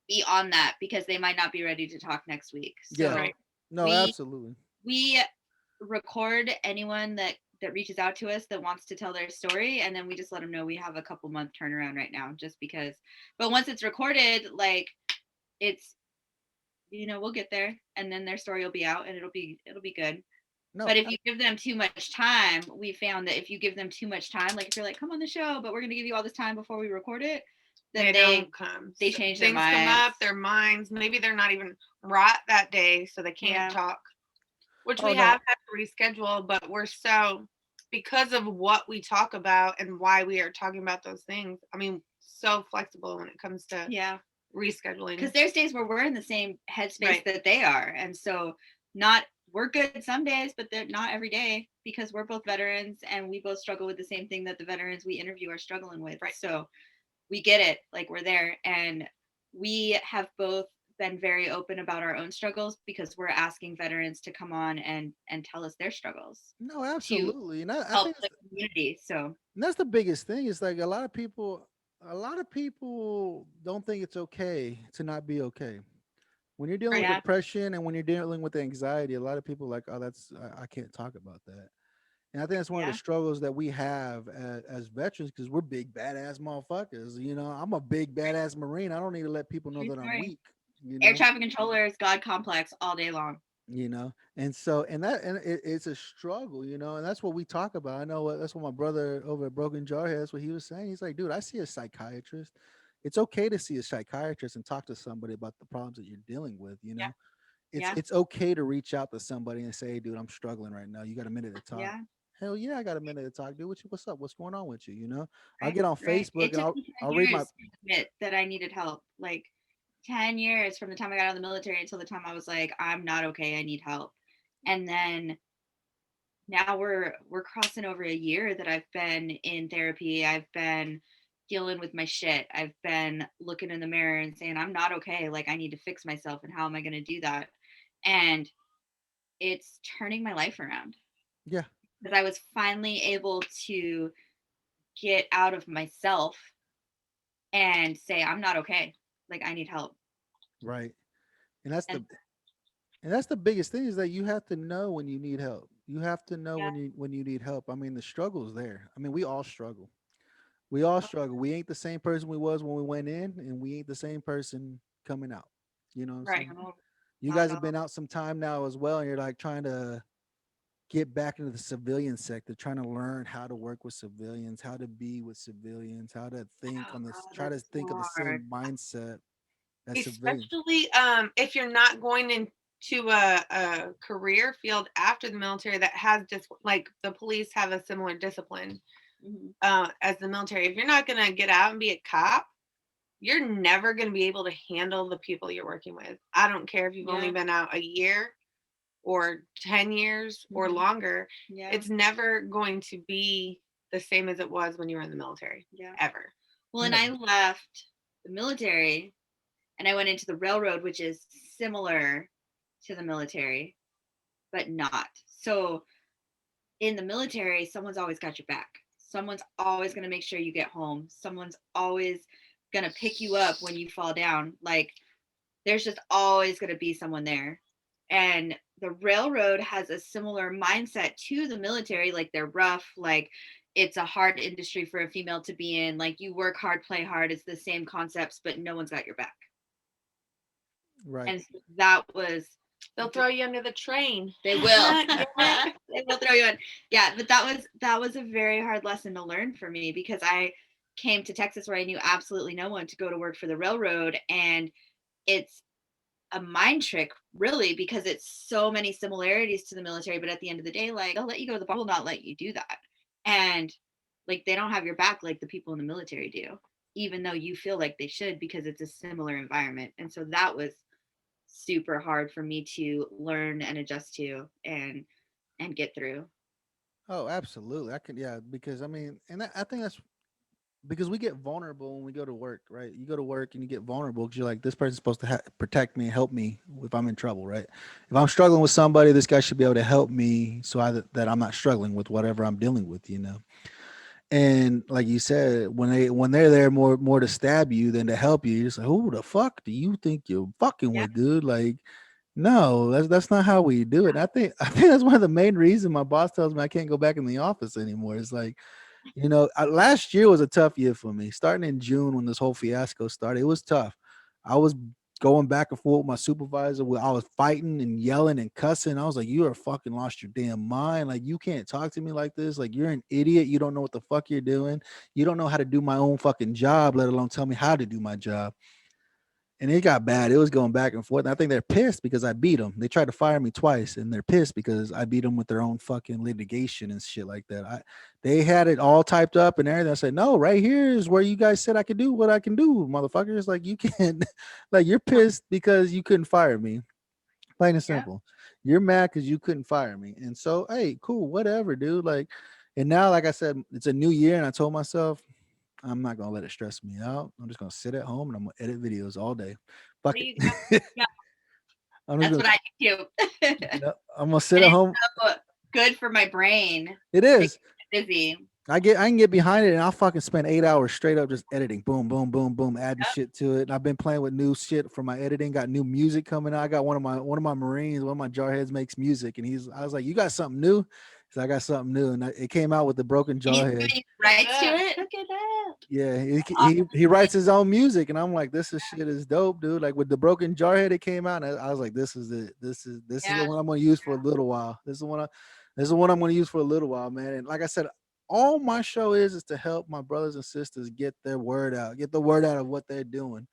be on that because they might not be ready to talk next week. So Yeah. No, absolutely. We record anyone that reaches out to us that wants to tell their story, and then we just let them know we have a couple month turnaround right now just because. But once it's recorded, like it's we'll get there, and then their story will be out and it'll be good. No, but if you give them too much time, we found that if you give them too much time, like if you're like, come on the show, but we're going to give you all this time before we record it, then they don't come. They change their minds. Things come up, their minds. Maybe they're not even right that day, so they can't talk. Which we have had to reschedule, but we're because of what we talk about and why we are talking about those things. I mean, so flexible when it comes to rescheduling. Because there's days where we're in the same headspace that they are, and so we're good some days, but they're not every day because we're both veterans and we both struggle with the same thing that the veterans we interview are struggling with. Right. So we get it, like we're there, and we have both been very open about our own struggles because we're asking veterans to come on and tell us their struggles. No, absolutely. And I help think the community. So that's the biggest thing. Is like a lot of people don't think it's okay to not be okay. When you're dealing with depression and when you're dealing with anxiety, a lot of people are like, oh, I can't talk about that. And I think that's one of the struggles that we have as veterans because we're big badass motherfuckers. I'm a big badass Marine. I don't need to let people know that I'm weak. Air traffic controllers, God complex all day long. And it's a struggle, and that's what we talk about. I know that's what my brother over at Broken Jarhead, that's what he was saying. He's like, dude, I see a psychiatrist. It's okay to see a psychiatrist and talk to somebody about the problems that you're dealing with. It's okay to reach out to somebody and say, hey, dude, I'm struggling right now. You got a minute to talk? Hell yeah, I got a minute to talk, dude. What's up? What's going on with you? I'll get on Facebook and I'll read my admit that I needed help. Like 10 years from the time I got out of the military until the time I was like, I'm not okay, I need help. And then now we're crossing over a year that I've been in therapy. I've been dealing with my shit. I've been looking in the mirror and saying, I'm not okay. Like I need to fix myself. And how am I going to do that? And it's turning my life around. Yeah. Because I was finally able to get out of myself and say, I'm not okay. Like I need help. Right. And that's the biggest thing is that you have to know when you need help. You have to know when you need help. I mean, the struggle's there. I mean, we all struggle. We all struggle. We ain't the same person we was when we went in, and we ain't the same person coming out. You know what I'm saying? You guys have been out some time now as well, and you're like trying to get back into the civilian sector, trying to learn how to work with civilians, how to be with civilians, how to think try to think of the same mindset as civilians. Especially if you're not going into a career field after the military that has just like the police have a similar discipline as the military. If you're not going to get out and be a cop, you're never going to be able to handle the people you're working with. I don't care if you've only been out a year or 10 years or longer. It's never going to be the same as it was when you were in the military, ever. Well, and I left the military and I went into the railroad, which is similar to the military, but not. So I in the military, someone's always got your back. Someone's always going to make sure you get home. Someone's always going to pick you up when you fall down. Like, there's just always going to be someone there. And the railroad has a similar mindset to the military. Like, they're rough. Like, it's a hard industry for a female to be in. Like, you work hard, play hard. It's the same concepts, but no one's got your back. Right. And so that was, They'll throw you under the train. they will. They will throw you in. Yeah, but that was a very hard lesson to learn for me, because I came to Texas where I knew absolutely no one, to go to work for the railroad, and it's a mind trick, really, because it's so many similarities to the military, but at the end of the day, like, they'll let you go to the bar, will not let you do that. And like, they don't have your back like the people in the military do, even though you feel like they should, because it's a similar environment. And so that was super hard for me to learn and adjust to and get through. Oh, absolutely. I can, yeah, because I mean, and I think that's because we get vulnerable when we go to work, right? You go to work and you get vulnerable because you're like, this person's supposed to protect me and help me if I'm in trouble, right? If I'm struggling with somebody, this guy should be able to help me so that I'm not struggling with whatever I'm dealing with, you know? And like you said, when they're there more to stab you than to help you, you're just like, who the fuck do you think you're fucking Yeah. with, dude? Like, no, that's not how we do it. And I think that's one of the main reasons my boss tells me I can't go back in the office anymore. It's like, last year was a tough year for me. Starting in June when this whole fiasco started, it was tough. I was going back and forth with my supervisor. I was fighting and yelling and cussing. I was like, "You are fucking lost your damn mind. Like, you can't talk to me like this. Like, you're an idiot. You don't know what the fuck you're doing. You don't know how to do my own fucking job, let alone tell me how to do my job." And it got bad. It was going back and forth. And I think they're pissed because I beat them. They tried to fire me twice, and they're pissed because I beat them with their own fucking litigation and shit like that. They had it all typed up and everything. I said, no, right here is where you guys said I could do what I can do, motherfuckers. Like, you can't, like, you're pissed because you couldn't fire me. Plain and Yeah. simple. You're mad because you couldn't fire me. And so, hey, cool, whatever, dude. Like, and now, like I said, it's a new year, and I told myself, I'm not gonna let it stress me out. I'm just gonna sit at home and I'm gonna edit videos all day. Fuck There it. you go. Yeah, I'm just that's gonna, what I do too. I'm gonna sit And at it's home. so good for my brain It to is. get busy. I can get behind it and I'll fucking spend 8 hours straight up just editing. Boom, boom, boom, boom, adding Yep. shit to it. And I've been playing with new shit for my editing. Got new music coming out. I got one of my Marines, one of my jarheads makes music, and I was like, you got something new? So I got something new, and it came out with the broken And he's jarhead. giving you rights to Yeah. it. Look at that. Yeah, he writes his own music, and I'm like, this is shit is dope, dude. Like with the broken jarhead, it came out, and I was like, this is it. This is the Yeah. one I'm going to use for a little while. This is the one I'm going to use for a little while, man. And like I said, all my show is to help my brothers and sisters get their word out, get the word out of what they're doing.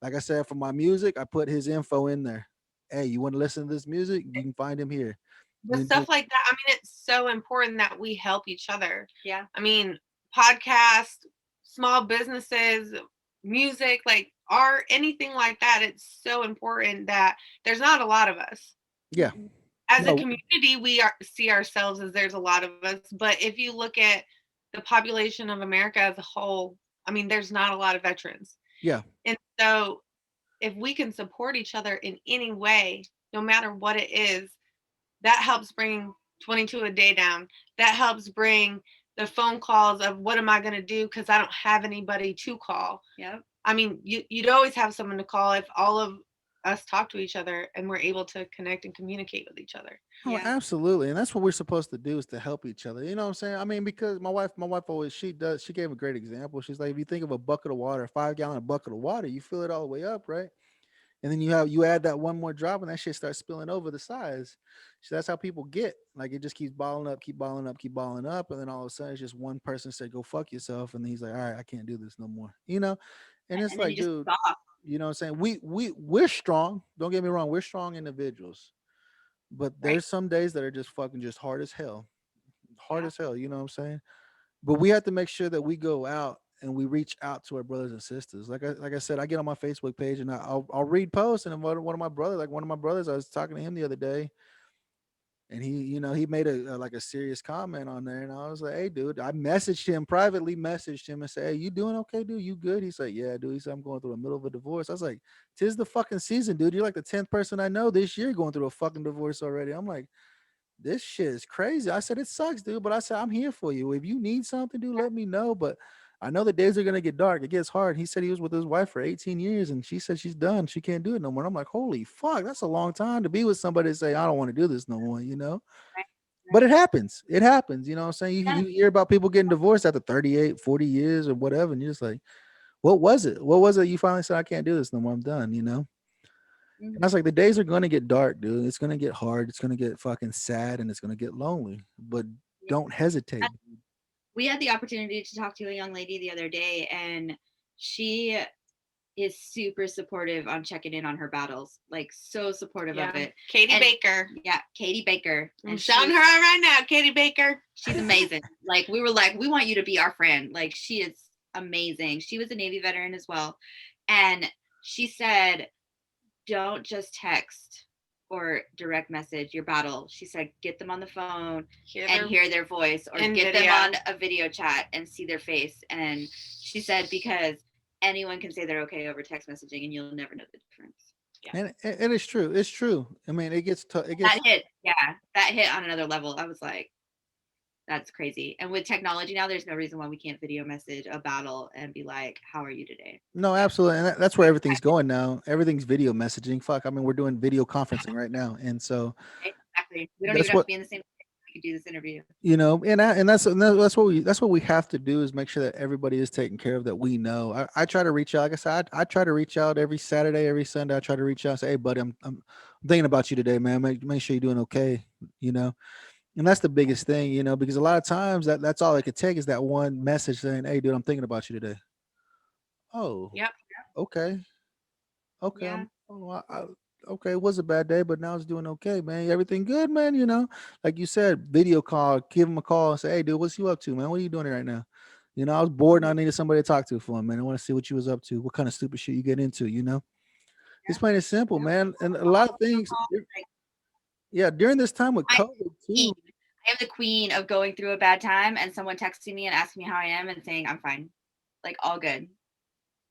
Like I said, for my music, I put his info in there. Hey, you want to listen to this music? You can find him here. But stuff like that, I mean, it's so important that we help each other. Yeah. I mean, podcasts, small businesses, music, like art, anything like that. It's so important that there's not a lot of us. Yeah. As a No. community, see ourselves as there's a lot of us. But if you look at the population of America as a whole, I mean, there's not a lot of veterans. Yeah. And so if we can support each other in any way, no matter what it is, that helps bring 22 a day down. That helps bring the phone calls of what am I going to do because I don't have anybody to call. Yep. I mean, you'd always have someone to call if all of us talk to each other and we're able to connect and communicate with each other. Oh, Yeah. absolutely. And that's what we're supposed to do is to help each other. You know what I'm saying? I mean, because my wife always, she gave a great example. She's like, if you think of a bucket of water, a 5 gallon bucket of water, you fill it all the way up, right? And then you add that one more drop and that shit starts spilling over the sides. So that's how people get. Like it just keeps balling up, keep balling up, keep balling up. And then all of a sudden it's just one person said, go fuck yourself. And then he's like, all right, I can't do this no more. And it's And then like, you just dude, stop. you know what I'm saying? We're strong. Don't get me wrong, we're strong individuals. But Right. there's some days that are just fucking just hard as hell. Hard Yeah. as hell, you know what I'm saying? But we have to make sure that we go out and we reach out to our brothers and sisters. Like I said, I get on my Facebook page and I'll read posts, and then one of my brothers, I was talking to him the other day, and he made a like a serious comment on there, and I was like, hey, dude, I messaged him privately, messaged him and said, hey, you doing okay, dude? You good? He's like, yeah, dude. He said, I'm going through the middle of a divorce. I was like, tis the fucking season, dude. You're like the 10th person I know this year going through a fucking divorce already. I'm like, this shit is crazy. I said, it sucks, dude. But I said, I'm here for you. If you need something, dude, let me know. But I know the days are gonna get dark. It gets hard. He said he was with his wife for 18 years and she said she's done. She can't do it no more. I'm like, holy fuck, that's a long time to be with somebody and say, I don't want to do this no more, you know? Right. But it happens. It happens. You know what I'm saying? Yeah. You hear about people getting divorced after 38, 40 years or whatever. And you're just like, what was it? What was it? You finally said, I can't do this no more. I'm done, you know? And I was like, the days are going to get dark, dude. It's going to get hard. It's going to get fucking sad and it's going to get lonely. But don't hesitate. We had the opportunity to talk to a young lady the other day, and she is super supportive on checking in on her battles, like so supportive of it. Katie Baker. Yeah, Katie Baker. I'm shouting her out right now, Katie Baker. She's amazing. Like, we were like, we want you to be our friend. Like, she is amazing. She was a Navy veteran as well. And she said, don't just text or direct message your battle. She said, get them on the phone and hear their voice, or get them on a video chat and see their face. And she said, because anyone can say they're okay over text messaging and you'll never know the difference. Yeah. And it's true. It's true. I mean, it gets tough. That hit. Yeah. That hit on another level. I was like, that's crazy. And with technology now, there's no reason why we can't video message a battle and be like, how are you today? No, absolutely. And that's where everything's going now. Everything's video messaging. Fuck. I mean, we're doing video conferencing right now. And so exactly. We don't even have to be in the same place. We could do this interview. You know, and that's what we have to do, is make sure that everybody is taken care of, that we know. I try to reach out. Like I said, I try to reach out every Saturday, every Sunday. I try to reach out and say, hey buddy, I'm thinking about you today, man. Make sure you're doing okay, you know. And that's the biggest thing, you know, because a lot of times that's all it could take is that one message saying, hey, dude, I'm thinking about you today. Oh, yep. Okay. Yeah. Okay. It was a bad day, but now it's doing okay, man. Everything good, man. You know, like you said, video call, give him a call and say, hey, dude, what's you up to, man? What are you doing right now? You know, I was bored and I needed somebody to talk to for a minute. I want to see what you was up to, what kind of stupid shit you get into, you know? It's plain and simple, man. And a lot of things. Yeah, during this time with COVID too. I am the queen of going through a bad time and someone texting me and asking me how I am and saying I'm fine, like all good.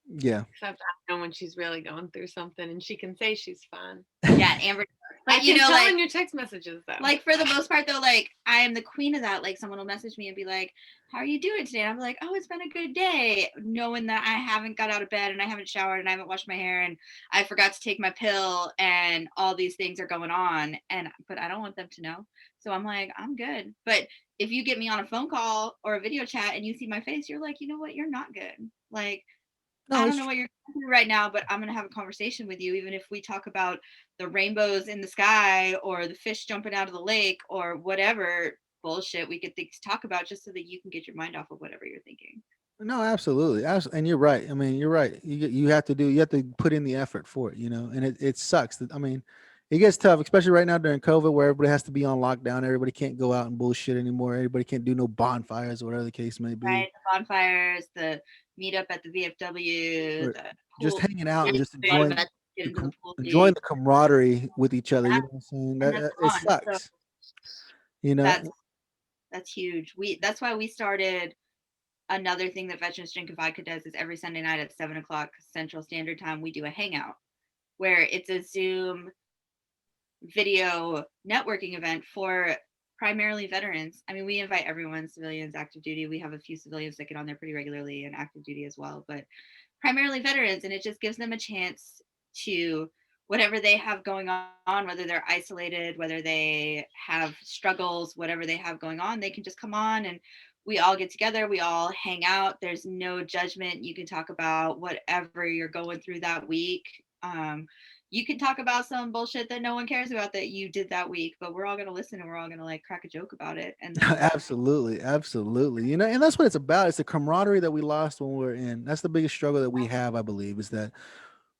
Yeah. Except I know when she's really going through something and she can say she's fine. Yeah, Amber. But you know, tell in your text messages though. Like for the most part though, like I am the queen of that. Like someone will message me and be like, how are you doing today? And I'm like, oh, it's been a good day. Knowing that I haven't got out of bed and I haven't showered and I haven't washed my hair and I forgot to take my pill and all these things are going on. But I don't want them to know. So I'm like, I'm good. But if you get me on a phone call or a video chat and you see my face, you're like, you know what? You're not good. Like, no, I don't know what you're going through right now, but I'm going to have a conversation with you. Even if we talk about the rainbows in the sky or the fish jumping out of the lake or whatever bullshit we could talk about, just so that you can get your mind off of whatever you're thinking. No, absolutely. And you're right. I mean, you're right. You have to put in the effort for it, you know, and it sucks. I mean, it gets tough, especially right now during COVID, where everybody has to be on lockdown. Everybody can't go out and bullshit anymore. Everybody can't do no bonjoin or whatever the case may be. Right, the bonfires, the meetup at the VFW, just hanging out and just enjoying the camaraderie with each other. You know what I'm saying? It sucks. So, you know, that's huge. That's why we started another thing that Veterans Drinking Vodka does is every Sunday night at 7:00 Central Standard Time, we do a hangout where it's a Zoom video networking event for primarily veterans. I mean, we invite everyone, civilians, active duty. We have a few civilians that get on there pretty regularly and active duty as well, but primarily veterans. And it just gives them a chance to whatever they have going on, whether they're isolated, whether they have struggles, whatever they have going on, they can just come on and we all get together. We all hang out. There's no judgment. You can talk about whatever you're going through that week. You can talk about some bullshit that no one cares about that you did that week, but we're all going to listen and we're all going to like crack a joke about it. And absolutely. You know, and that's what it's about. It's the camaraderie that we lost when we were in. That's the biggest struggle that we have, I believe, is that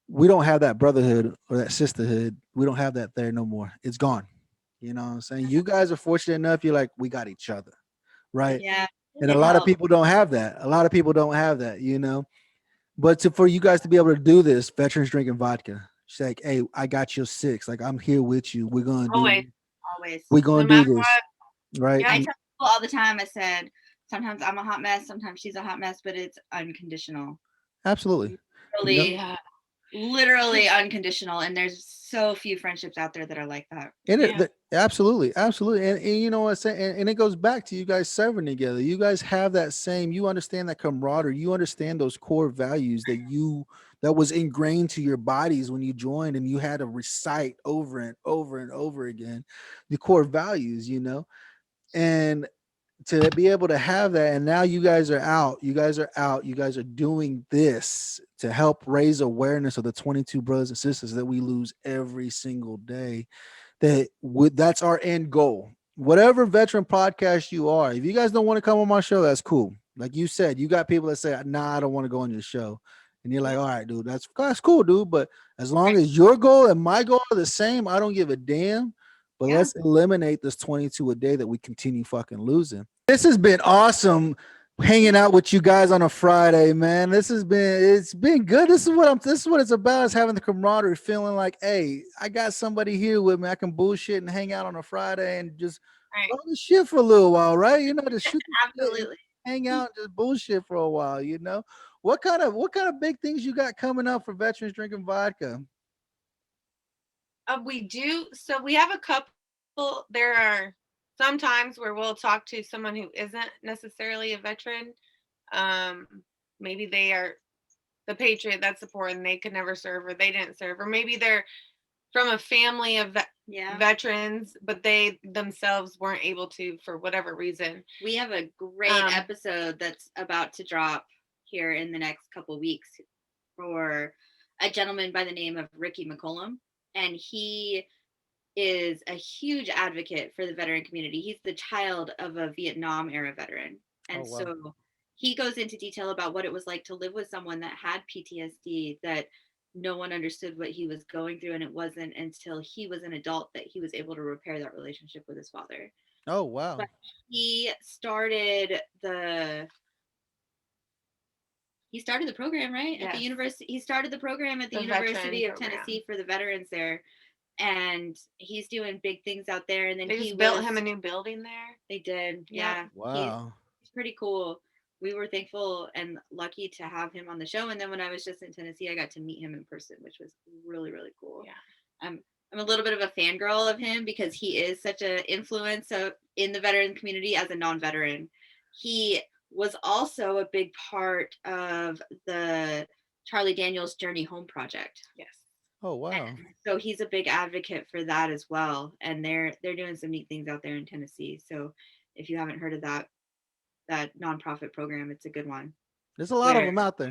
we don't have that brotherhood or that sisterhood. We don't have that there no more. It's gone. You know what I'm saying? You guys are fortunate enough. You're like, we got each other. Right. Yeah. And a lot of people don't have that. You know, but for you guys to be able to do this, Veterans Drinking Vodka, it's like, hey, I got your six. Like, I'm here with you. We're going to always. We're going to do this. Right. Yeah, I tell people all the time, I said, sometimes I'm a hot mess. Sometimes she's a hot mess, but it's unconditional. Absolutely. Really, literally unconditional, and there's so few friendships out there that are like that. And Yeah. absolutely, absolutely, and you know what I'm saying, and it goes back to you guys serving together. You guys have that same. You understand that camaraderie. You understand those core values that was ingrained to your bodies when you joined, and you had to recite over and over and over again the core values. And to be able to have that, and now you guys are doing this to help raise awareness of the 22 brothers and sisters that we lose every single day. That's our end goal. Whatever veteran podcast you are, if you guys don't want to come on my show, that's cool. Like you said, you got people that say, nah, I don't want to go on your show. And you're like, all right, dude, that's cool, dude. But as long as your goal and my goal are the same, I don't give a damn. But Yeah. let's eliminate this 22 a day that we continue fucking losing. This has been awesome hanging out with you guys on a Friday, man. It's been good. This is what it's about, is having the camaraderie, feeling like, hey, I got somebody here with me. I can bullshit and hang out on a Friday and just Right. talk the shit for a little while, right? Just shoot the shit and Absolutely. hang out and just bullshit for a while. What kind of big things you got coming up for Veterans Drinking Vodka? We do. So we have a couple. There are some times where we'll talk to someone who isn't necessarily a veteran. Maybe they are the patriot that's supporting, and they could never serve, or they didn't serve, or maybe they're from a family of Yeah. veterans, but they themselves weren't able to for whatever reason. We have a great episode that's about to drop here in the next couple weeks for a gentleman by the name of Ricky McCollum. And he is a huge advocate for the veteran community. He's the child of a Vietnam era veteran. And wow. so he goes into detail about what it was like to live with someone that had PTSD, that no one understood what he was going through. And it wasn't until he was an adult that he was able to repair that relationship with his father. Oh, wow. But he started the program, right? At the Yes. university. He started the program at the The University veteran of program. Tennessee for the veterans there. And he's doing big things out there. And then They just built him a new building there. They did. Yeah. Yeah. Wow. He's pretty cool. We were thankful and lucky to have him on the show. And then when I was just in Tennessee, I got to meet him in person, which was really, really cool. Yeah. I'm a little bit of a fangirl of him because he is such an influence in the veteran community as a non-veteran. He was also a big part of the Charlie Daniels Journey Home Project. Yes. Oh, wow. And so he's a big advocate for that as well. And they're doing some neat things out there in Tennessee. So if you haven't heard of that nonprofit program, it's a good one. There's a lot of them out there.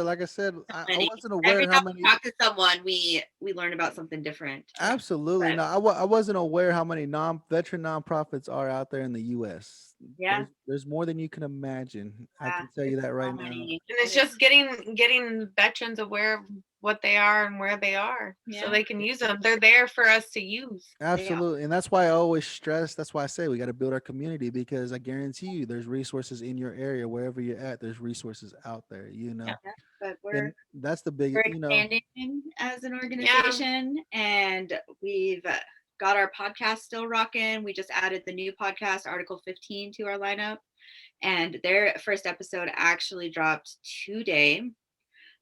Like I said, I wasn't aware Every how time many. we talk to someone, we learn about something different. Absolutely. But- No, I wasn't aware how many veteran nonprofits are out there in the U.S. Yeah. There's more than you can imagine. I Yeah, can tell you that right so now. many. And it's just getting veterans aware of what they are and where they are, Yeah. so they can use them. They're there for us to use. Absolutely. And that's why I always stress, that's why I say we got to build our community, because I guarantee you there's resources in your area, wherever you're at, there's resources out there, Yeah, but And that's the big, we're expanding as an organization, and we've got our podcast still rocking. We just added the new podcast, Article 15, to our lineup, and their first episode actually dropped today.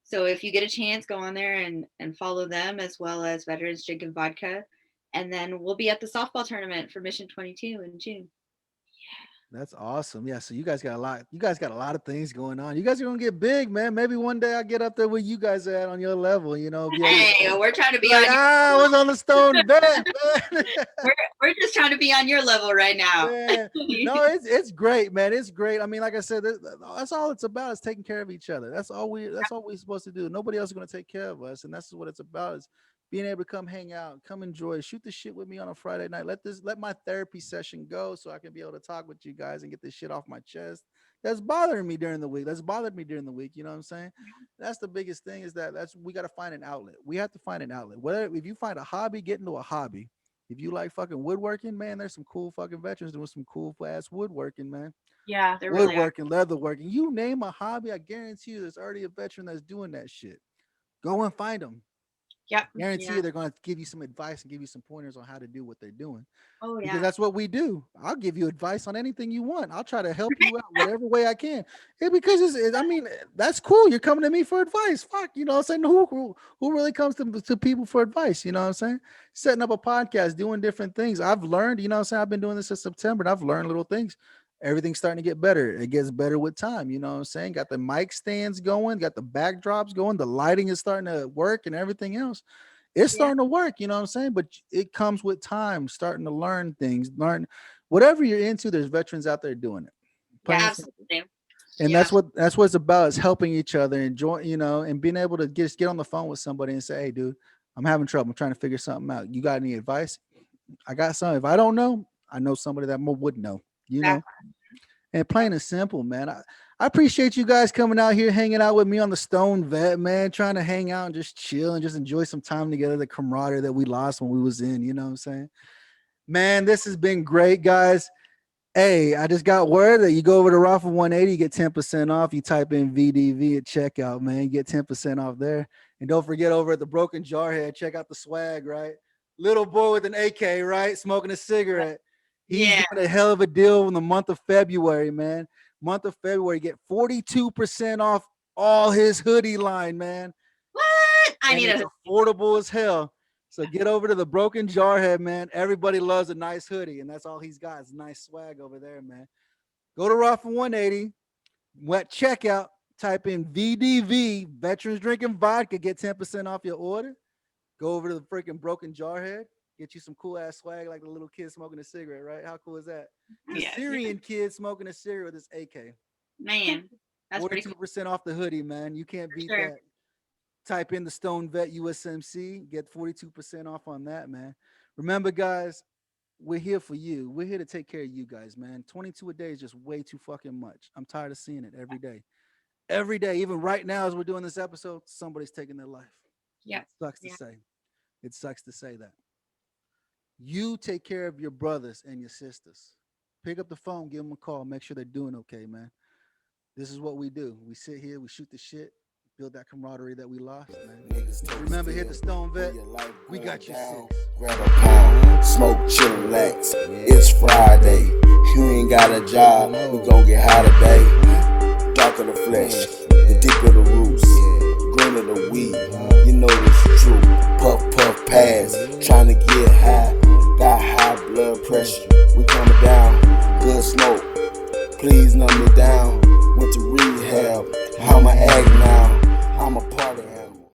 So if you get a chance, go on there and follow them, as well as Veterans Drinking Vodka. And then we'll be at the softball tournament for Mission 22 in June. That's awesome. Yeah. So you guys got a lot. You guys got a lot of things going on. You guys are gonna get big, man. Maybe one day I'll get up there where you guys are at on your level. Be Hey, we're trying to be like, on. I was on the stone bench, man. We're just trying to be on your level right now. Yeah. No, it's great, man. It's great. I mean, like I said, that's all it's about, is taking care of each other. That's all we're supposed to do. Nobody else is gonna take care of us, and that's what it's about, is being able to come hang out, come enjoy, shoot the shit with me on a Friday night. Let my therapy session go so I can be able to talk with you guys and get this shit off my chest. That's bothering me during the week. That's bothered me during the week. You know what I'm saying? That's the biggest thing, is we got to find an outlet. We have to find an outlet. Whether if you find a hobby, get into a hobby. If you like fucking woodworking, man, there's some cool fucking veterans doing some cool ass woodworking, man. Yeah, They're really Woodworking, leatherworking. You name a hobby, I guarantee you there's already a veteran that's doing that shit. Go and find them. Yep. Guarantee Yeah. you they're going to give you some advice and give you some pointers on how to do what they're doing. Oh Because yeah. that's what we do. I'll give you advice on anything you want. I'll try to help you out whatever way I can. Because I mean, that's cool. You're coming to me for advice. Fuck, you know what I'm saying? Who really comes to people for advice? You know what I'm saying? Setting up a podcast, doing different things. I've learned, you know what I'm saying? I've been doing this since September and I've learned little things. Everything's starting to get better. It gets better with time. You know what I'm saying? Got the mic stands going, got the backdrops going, the lighting is starting to work and everything else. It's Yeah. starting to work, you know what I'm saying? But it comes with time, starting to learn things, learn whatever you're into. There's veterans out there doing it. Plain Yeah, and simple. absolutely. And Yeah. that's what it's about, is helping each other, enjoy, you know, and being able to just get on the phone with somebody and say, hey, dude, I'm having trouble. I'm trying to figure something out. You got any advice? I got some. If I don't know, I know somebody that would know, you know. Exactly. And plain and simple, man. I appreciate you guys coming out here, hanging out with me on the Stone Vet, man, trying to hang out and just chill and just enjoy some time together, the camaraderie that we lost when we was in, you know what I'm saying? Man, this has been great, guys. Hey, I just got word that you go over to Raffle 180, you get 10% off. You type in VDV at checkout, man. You get 10% off there. And don't forget, over at the Broken Jarhead, check out the swag, right? Little boy with an AK, right? Smoking a cigarette. He's Yeah. got a hell of a deal in the month of February, man. Month of February, get 42% off all his hoodie line, man. What? I And need it's a affordable as hell. So get over to the Broken Jarhead, man. Everybody loves a nice hoodie, and that's all he's got is nice swag over there, man. Go to Raffle 180, wet checkout, type in VDV, Veterans Drinking Vodka, get 10% off your order. Go over to the freaking Broken Jarhead, get you some cool ass swag like the little kid smoking a cigarette, right? How cool is that? The Yes. Syrian kid smoking a cigarette with his AK. man. That's pretty cool. 42% off the hoodie, man. You can't beat sure. that. Type in the Stone Vet USMC, get 42% off on that, man. Remember, guys, we're here for you. We're here to take care of you guys, man. 22 a day is just way too fucking much. I'm tired of seeing it every day. Every day, even right now as we're doing this episode, somebody's taking their life. Yeah. It sucks to Yeah. say. It sucks to say that. You take care of your brothers and your sisters. Pick up the phone, give them a call, make sure they're doing okay, man. This is what we do. We sit here, we shoot the shit, build that camaraderie that we lost, man. Remember, hit the Stone Vet. We got you six. Grab a pound, smoke, chill, relax. It's Friday. You ain't got a job. We gon' get high today. Dark of the flesh, the deep of the roots, green of the weed. You know this true. Puff, puff, pass. Trying to get high. Got high blood pressure. We coming down. Good smoke. Please numb me down. Went to rehab. How I'ma act now? I'm a